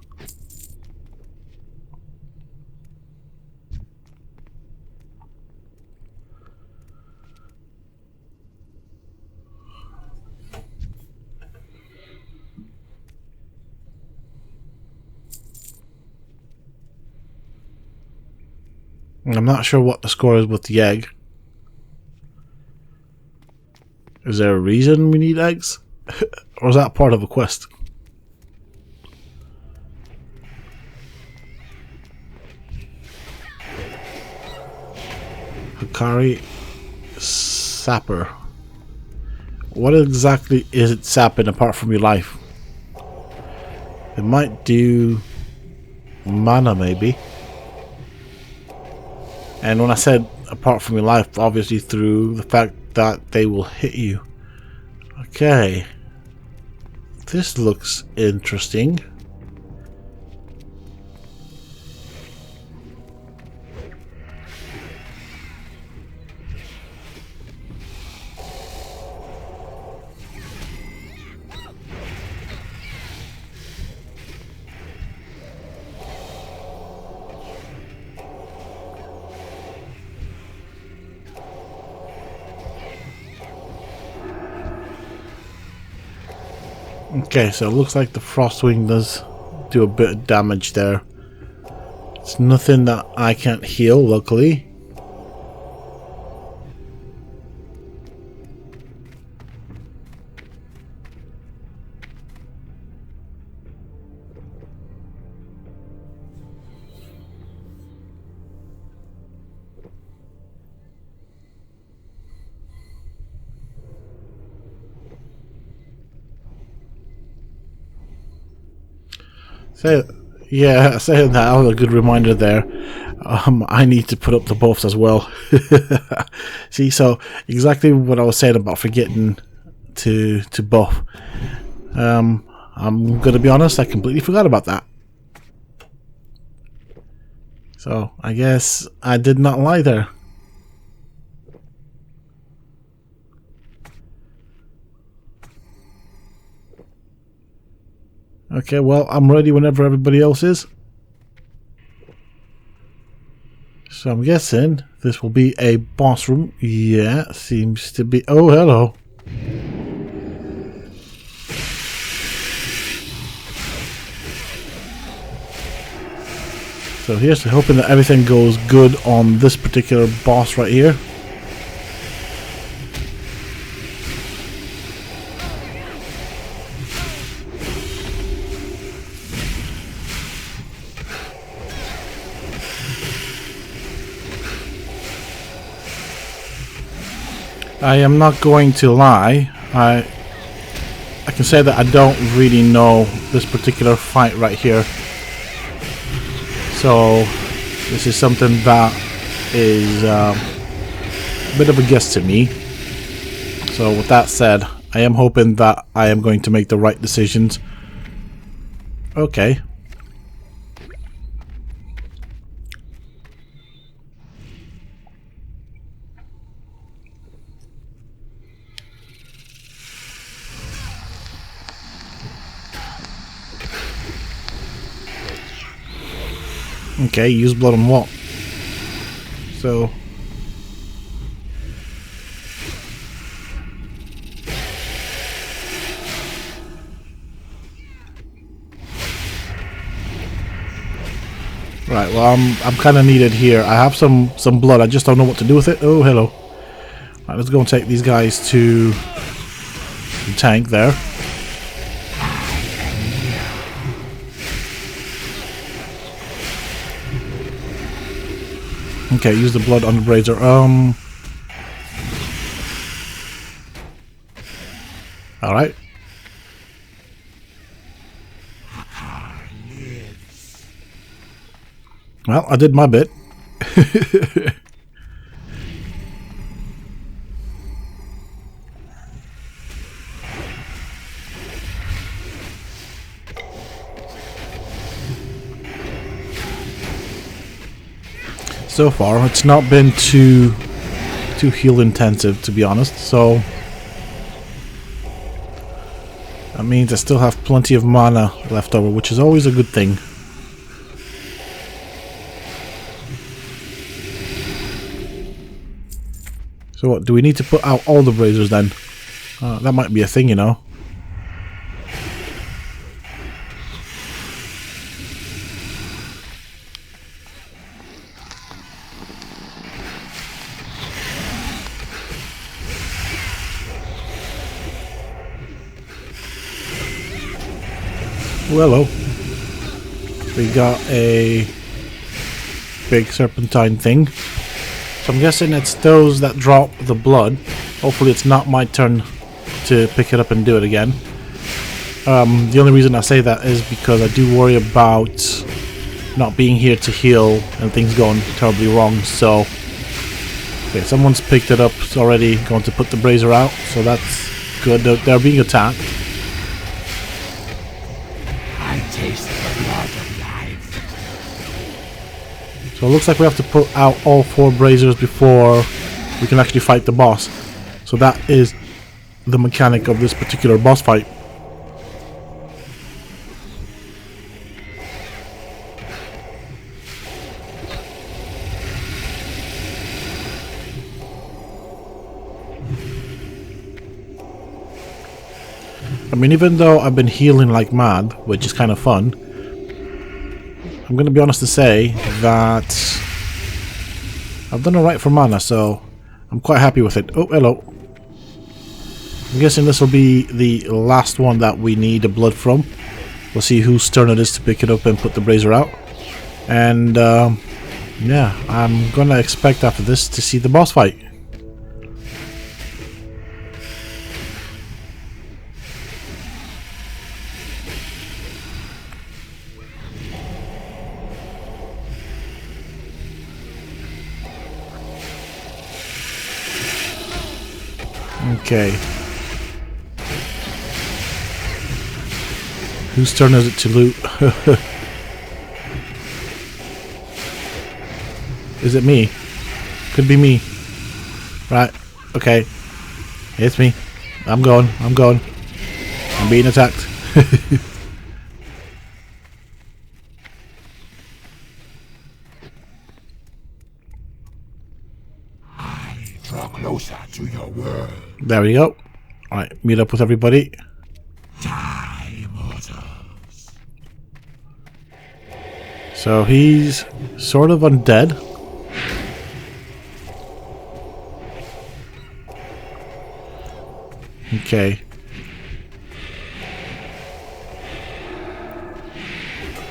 I'm not sure what the score is with the egg. Is there a reason we need eggs? Or is that part of a quest? Hikari Sapper. What exactly is it sapping apart from your life? It might do mana maybe. And when I said apart from your life, obviously through the fact that they will hit you. Okay. This looks interesting. Okay, so it looks like the Frostwing does do a bit of damage there. It's nothing that I can't heal, luckily. Saying that was a good reminder there. I need to put up the buffs as well. See, so exactly what I was saying about forgetting to buff. I'm gonna be honest, I completely forgot about that. So I guess I did not lie there. Okay, well, I'm ready whenever everybody else is. So I'm guessing this will be a boss room. Yeah, seems to be. Oh, hello. So here's hoping that everything goes good on this particular boss right here. I am not going to lie. I can say that I don't really know this particular fight right here. So this is something that is a bit of a guess to me. So with that said, I am hoping that I am going to make the right decisions. Okay. Okay, use blood on what? So right, well I'm kinda needed here. I have some blood, I just don't know what to do with it. Oh hello. Right, let's go and take these guys to the tank there. Okay, use the blood on the brazier. Alright. Well, I did my bit. So far, it's not been too heal intensive, to be honest, so that means I still have plenty of mana left over, which is always a good thing. So what, do we need to put out all the braziers then? That might be a thing, you know. Hello. We got a big serpentine thing. So I'm guessing it's those that drop the blood. Hopefully it's not my turn to pick it up and do it again. The only reason I say that is because I do worry about not being here to heal and things going terribly wrong. So, okay, someone's picked it up already, going to put the brazier out, so that's good. They're being attacked. I taste the blood of life. So it looks like we have to put out all 4 braziers before we can actually fight the boss. So that is the mechanic of this particular boss fight. I mean, even though I've been healing like mad, which is kind of fun, I'm going to be honest to say that I've done alright for mana, so I'm quite happy with it. Oh, hello. I'm guessing this will be the last one that we need a blood from. We'll see whose turn it is to pick it up and put the brazier out. And, yeah, I'm going to expect after this to see the boss fight. Okay. Whose turn is it to loot? Is it me? Could be me. Right. Okay. It's me. I'm going. I'm going. I'm being attacked. Draw closer to your world. There we go. Alright, meet up with everybody. Die, mortals. So he's sort of undead. Okay.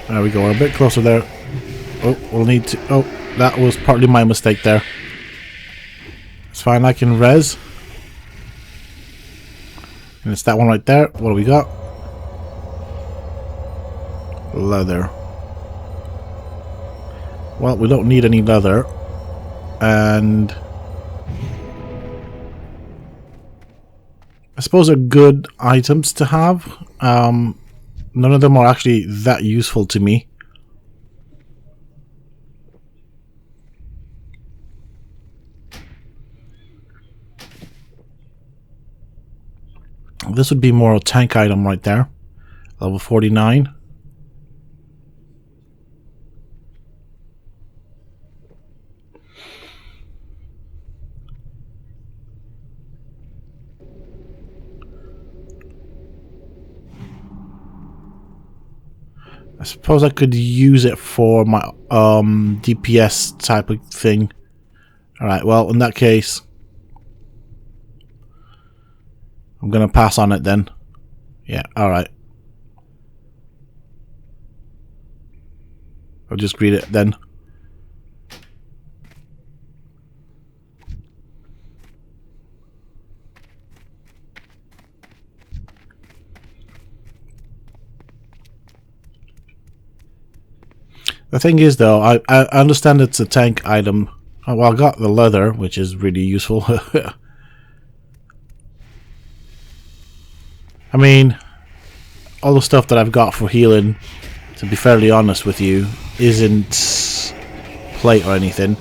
There we go, we're a bit closer there. Oh, we'll need to... Oh, that was partly my mistake there. It's fine, I can res. And it's that one right there. What do we got? Leather. Well, we don't need any leather. And I suppose they're good items to have. None of them are actually that useful to me. This would be more a tank item right there. Level 49. I suppose I could use it for my DPS type of thing. Alright, well, in that case, I'm gonna pass on it then. Yeah, alright. I'll just read it then. The thing is, though, I understand it's a tank item. Oh, well, I got the leather, which is really useful. I mean, all the stuff that I've got for healing, to be fairly honest with you, isn't plate or anything.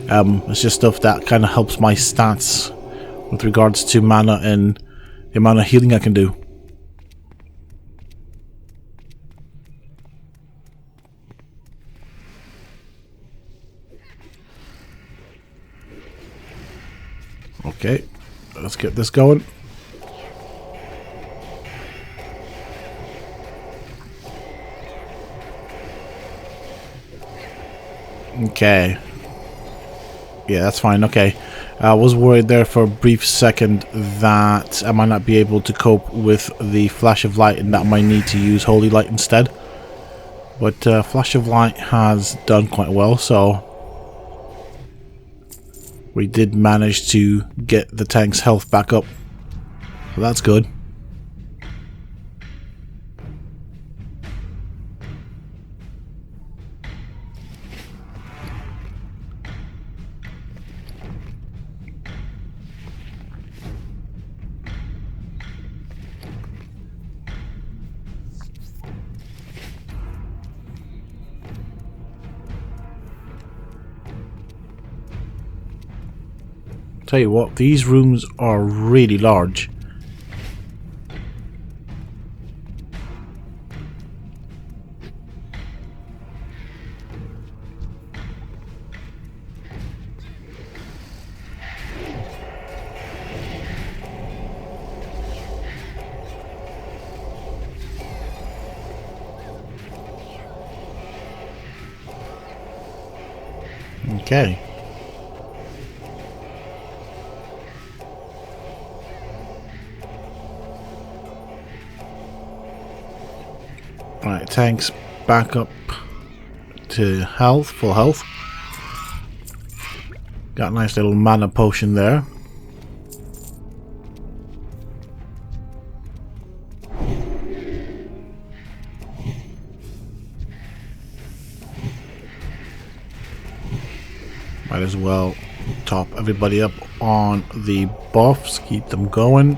It's just stuff that kind of helps my stats with regards to mana and the amount of healing I can do. Okay, let's get this going. Okay. Yeah, that's fine. Okay. I was worried there for a brief second that I might not be able to cope with the flash of light and that I might need to use holy light instead. But flash of light has done quite well, so We did manage to get the tank's health back up. So that's good. Tell you what, these rooms are really large. Okay. Right, tanks back up to health, full health. Got a nice little mana potion there. Might as well top everybody up on the buffs, keep them going.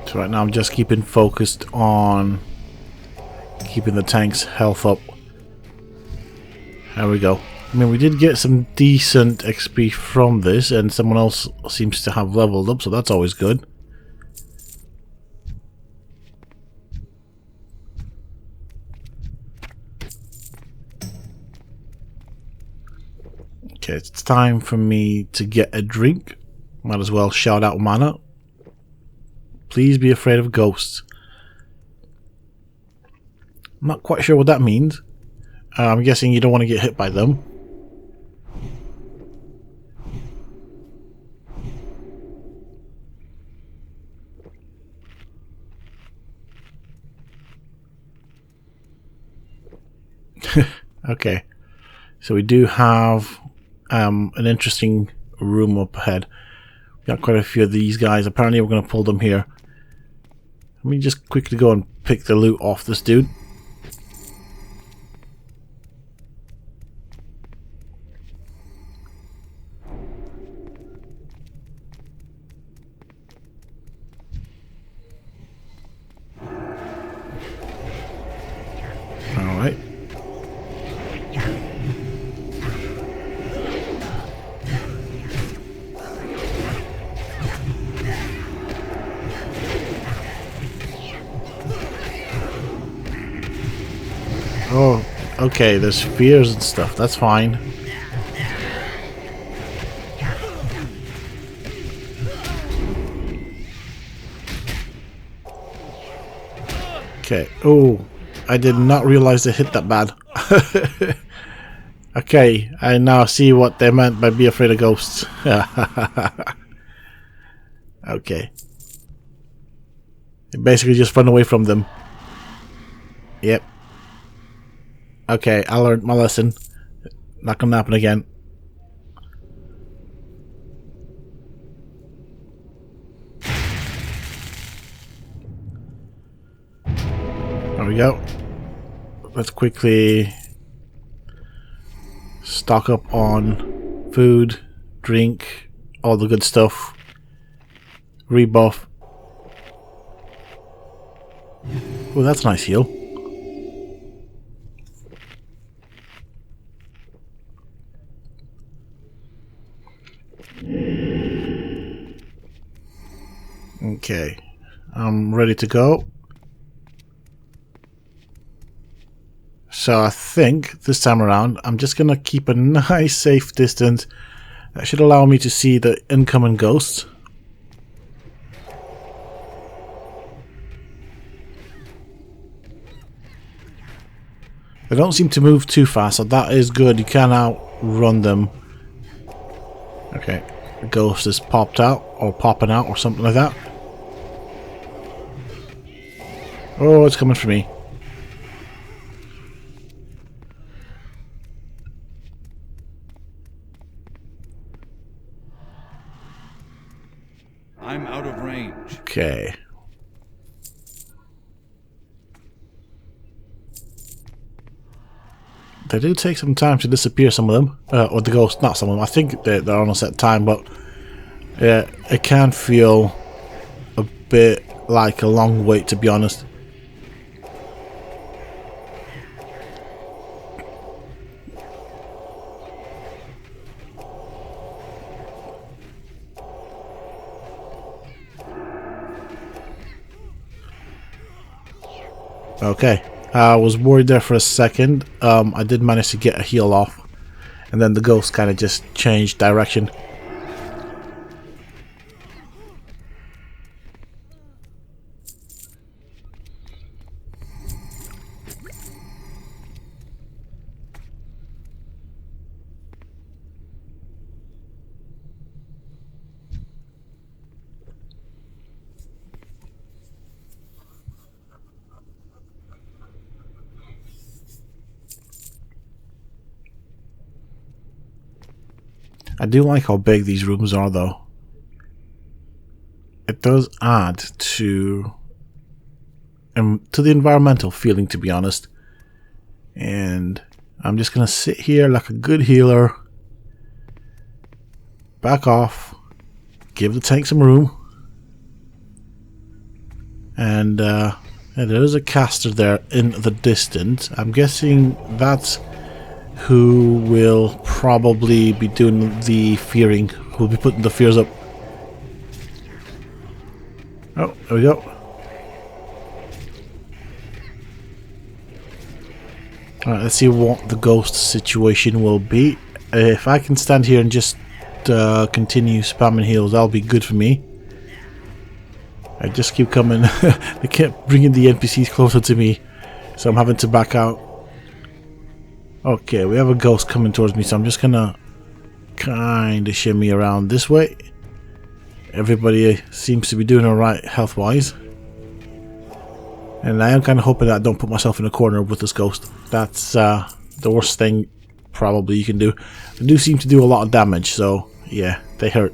So right now I'm just keeping focused on keeping the tank's health up. There we go. I mean, we did get some decent XP from this, and someone else seems to have leveled up, so that's always good. Okay, it's time for me to get a drink. Might as well shout out mana. Please be afraid of ghosts. I'm not quite sure what that means. I'm guessing you don't want to get hit by them. Okay. So we do have an interesting room up ahead. We got quite a few of these guys. Apparently we're going to pull them here. Let me just quickly go and pick the loot off this dude. Alright. Oh, okay, there's spears and stuff, that's fine. Okay, oh, I did not realize they hit that bad. Okay, I now see what they meant by be afraid of ghosts. Okay. Basically just run away from them. Yep. Okay, I learned my lesson. Not gonna happen again. There we go. Let's quickly stock up on food, drink, all the good stuff. Rebuff. Oh, that's a nice heal. Okay, I'm ready to go. So I think this time around I'm just gonna keep a nice safe distance. That should allow me to see the incoming ghosts. They don't seem to move too fast, so that is good. You can outrun them. Okay, the ghost is popped out, or popping out, or something like that. Oh, it's coming for me. I'm out of range. Okay. They do take some time to disappear, some of them. Or the ghost, not some of them. I think they're on a set time, but yeah, it can feel a bit like a long wait, to be honest. Okay, I was worried there for a second. I did manage to get a heal off, and then the ghost kind of just changed direction. I do like how big these rooms are, though. It does add to the environmental feeling, to be honest. And I'm just gonna sit here like a good healer. Back off. Give the tank some room. And yeah, there is a caster there in the distance. I'm guessing that's who will probably be doing the fearing, who will be putting the fears up. Oh, there we go. Alright, let's see what the ghost situation will be. If I can stand here and just continue spamming heals, that'll be good for me. I just keep coming. They kept bringing the NPCs closer to me, so I'm having to back out. Okay, we have a ghost coming towards me, so I'm just gonna kind of shimmy around this way. Everybody seems to be doing alright health-wise. And I am kind of hoping that I don't put myself in a corner with this ghost. That's the worst thing probably you can do. They do seem to do a lot of damage, so yeah, they hurt.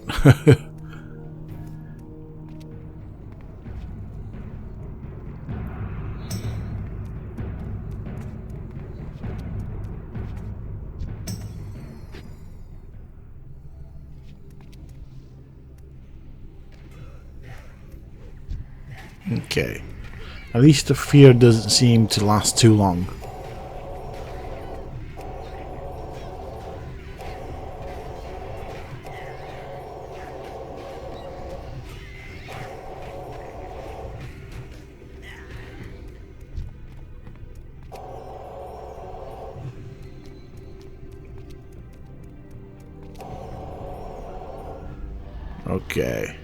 Okay. At least the fear doesn't seem to last too long. Okay.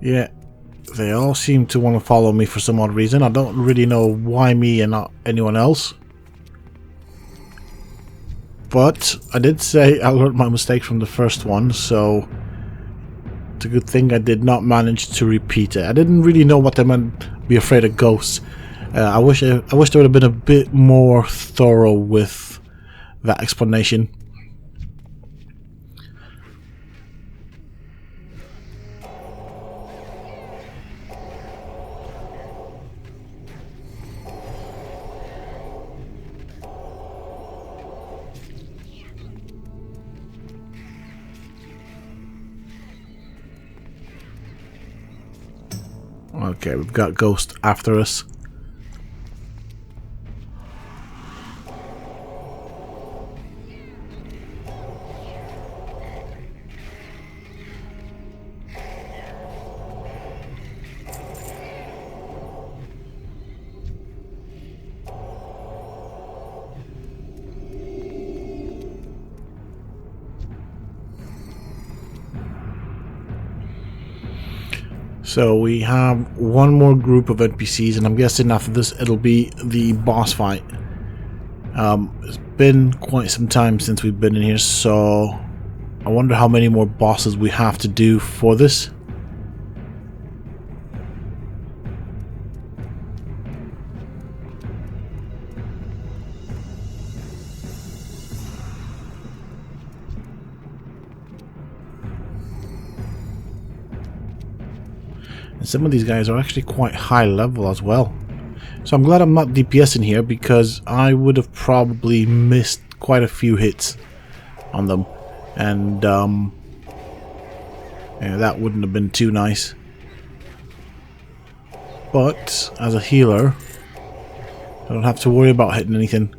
Yeah. They all seem to want to follow me for some odd reason. I don't really know why me and not anyone else. But I did say I learned my mistake from the first one, so it's a good thing I did not manage to repeat it. I didn't really know what they meant, be afraid of ghosts. I wish there would have been a bit more thorough with that explanation. Okay, we've got Ghost after us. So we have one more group of NPCs, and I'm guessing after this it'll be the boss fight. It's been quite some time since we've been in here, so I wonder how many more bosses we have to do for this. And some of these guys are actually quite high level as well. So I'm glad I'm not DPSing here, because I would have probably missed quite a few hits on them. And yeah, that wouldn't have been too nice. But as a healer, I don't have to worry about hitting anything.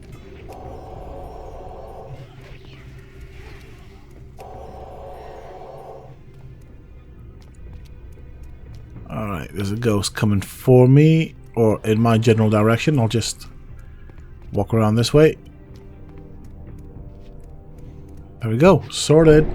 Alright, there's a ghost coming for me, or in my general direction. I'll just walk around this way. There we go, sorted.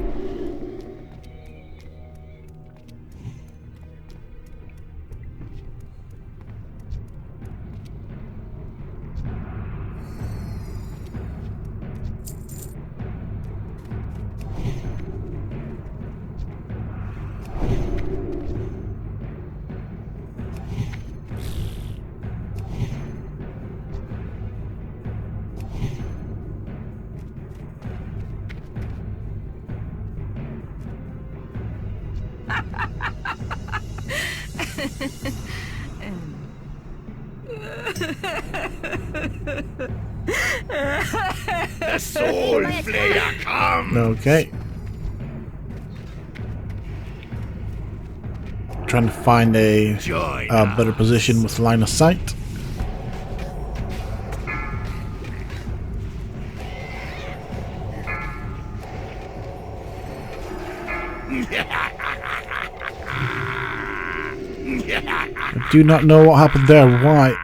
The Soul Flayer comes! Okay. Trying to find a better position with line of sight. I do not know what happened there. Why?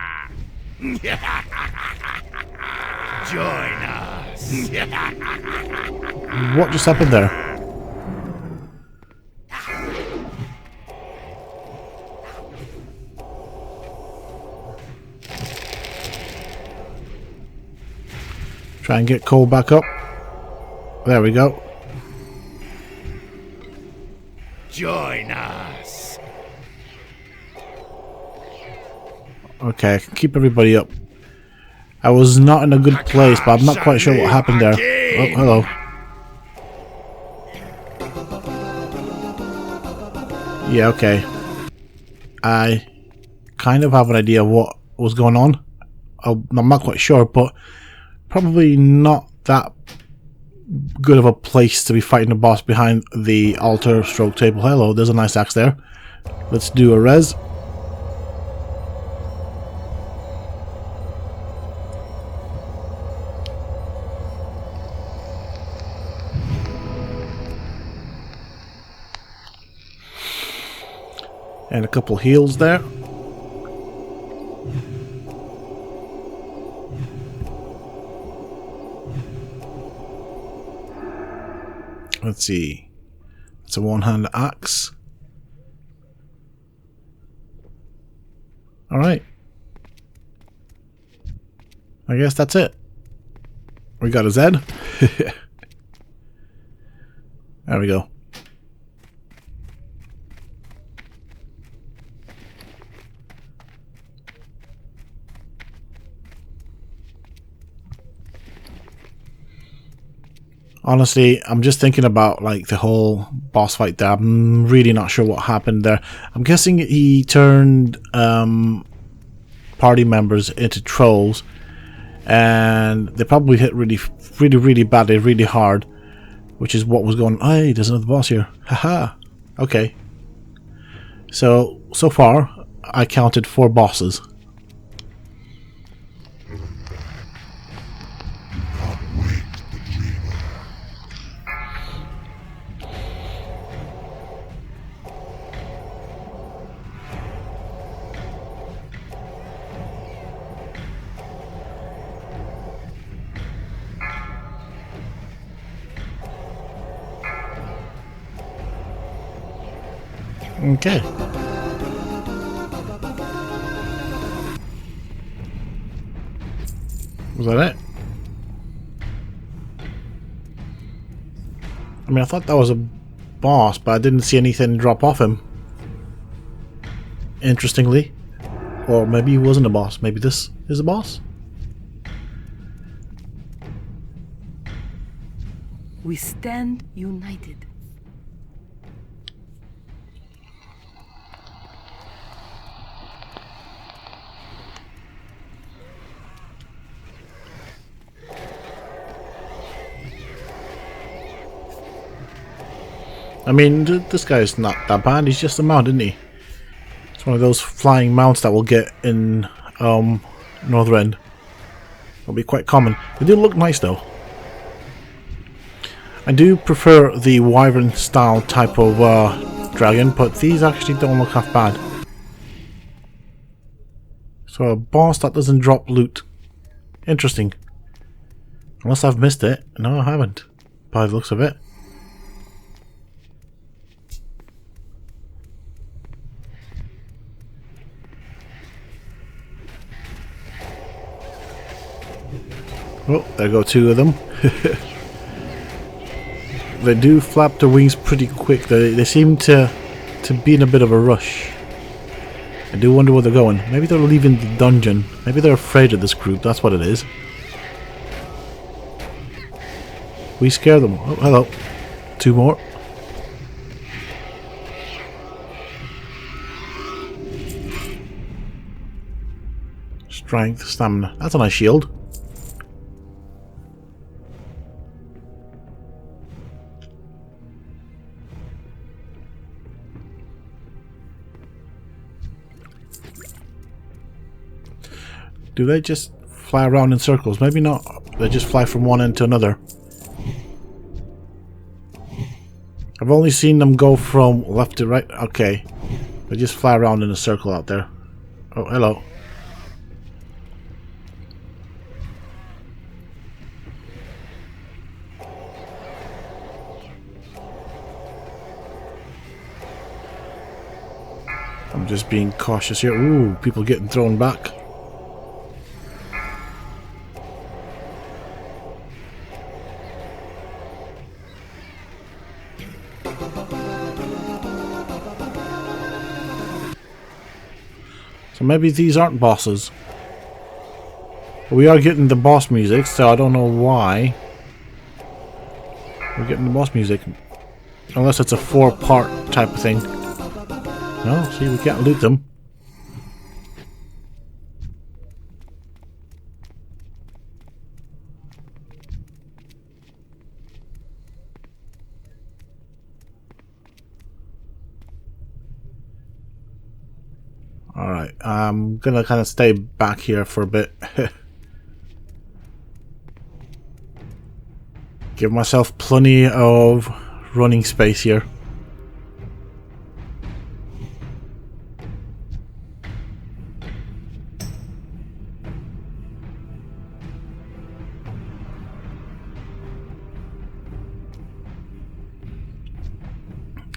Join us! What just happened there? Try and get Cole back up. There we go. Join us! Okay, I can keep everybody up. I was not in a good place, but I'm not quite sure what happened there. Oh, hello. Yeah, okay. I kind of have an idea what was going on. I'm not quite sure, but probably not that good of a place to be fighting a boss behind the altar stroke table. Hello, there's a nice axe there. Let's do a res. And a couple heals there. Let's see. It's a one-handed axe. Alright. I guess that's it. We got a Z. There we go. Honestly, I'm just thinking about like the whole boss fight there. I'm really not sure what happened there. I'm guessing he turned party members into trolls, and they probably hit really badly, really hard, which is what was going on. Hey, there's another boss here. Haha. Okay. So far, I counted 4 bosses. Okay. Was that it? I mean, I thought that was a boss, but I didn't see anything drop off him. Interestingly. Or maybe he wasn't a boss. Maybe this is a boss? We stand united. I mean, this guy's not that bad. He's just a mount, isn't he? It's one of those flying mounts that we'll get in Northrend. It'll be quite common. They do look nice, though. I do prefer the wyvern style type of dragon, but these actually don't look half bad. So a boss that doesn't drop loot. Interesting. Unless I've missed it. No, I haven't. By the looks of it. Oh, there go two of them. They do flap their wings pretty quick. They seem to be in a bit of a rush. I do wonder where they're going. Maybe they're leaving the dungeon. Maybe they're afraid of this group. That's what it is. We scare them. Oh, hello. Two more. Strength, stamina. That's a nice shield. Do they just fly around in circles? Maybe not. They just fly from one end to another. I've only seen them go from left to right. Okay. They just fly around in a circle out there. Oh, hello. I'm just being cautious here. Ooh, people getting thrown back. So maybe these aren't bosses. We are getting the boss music, so I don't know why we're getting the boss music. Unless it's a 4-part type of thing. No, see, we can't loot them. Alright, I'm gonna kind of stay back here for a bit. Give myself plenty of running space here.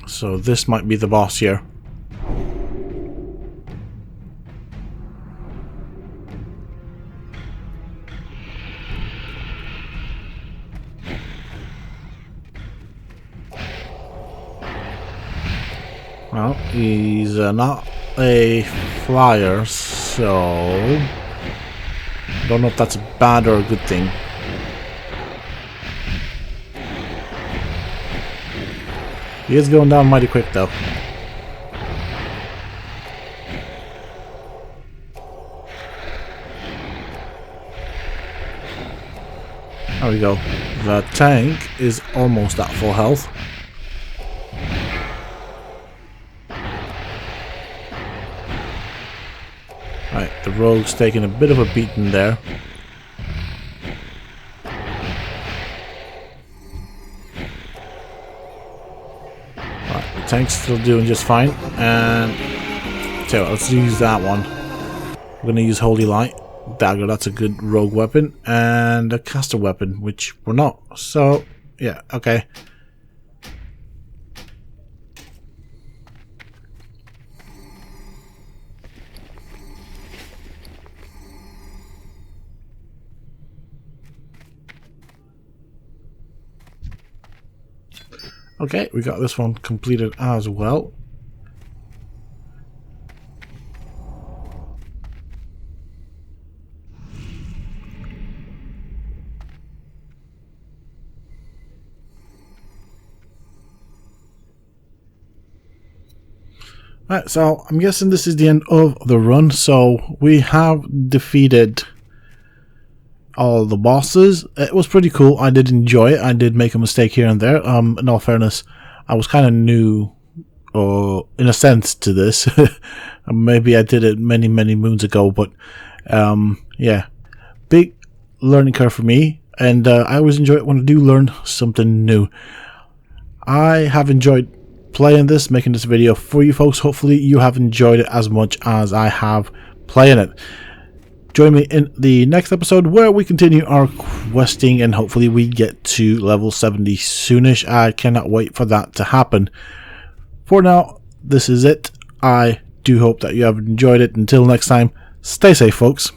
So this might be the boss here. Well, he's not a flyer, so don't know if that's a bad or a good thing. He is going down mighty quick though. There we go. The tank is almost at full health. Right, the rogue's taking a bit of a beating there. Right, the tank's still doing just fine. And tell you what, let's use that one. We're gonna use Holy Light. Dagger, that's a good rogue weapon. And a caster weapon, which we're not. So, yeah, okay. Okay, we got this one completed as well. Right, so I'm guessing this is the end of the run. So we have defeated all the bosses. It was pretty cool. I did enjoy it. I did make a mistake here and there. In all fairness, I was kind of new, in a sense, to this. Maybe I did it many moons ago, but yeah, big learning curve for me. And I always enjoy it when I do learn something new. I have enjoyed playing this, making this video for you folks. Hopefully you have enjoyed it as much as I have playing it. Join me in the next episode where we continue our questing and hopefully we get to level 70 soonish. I cannot wait for that to happen. For now, this is it. I do hope that you have enjoyed it. Until next time, stay safe, folks.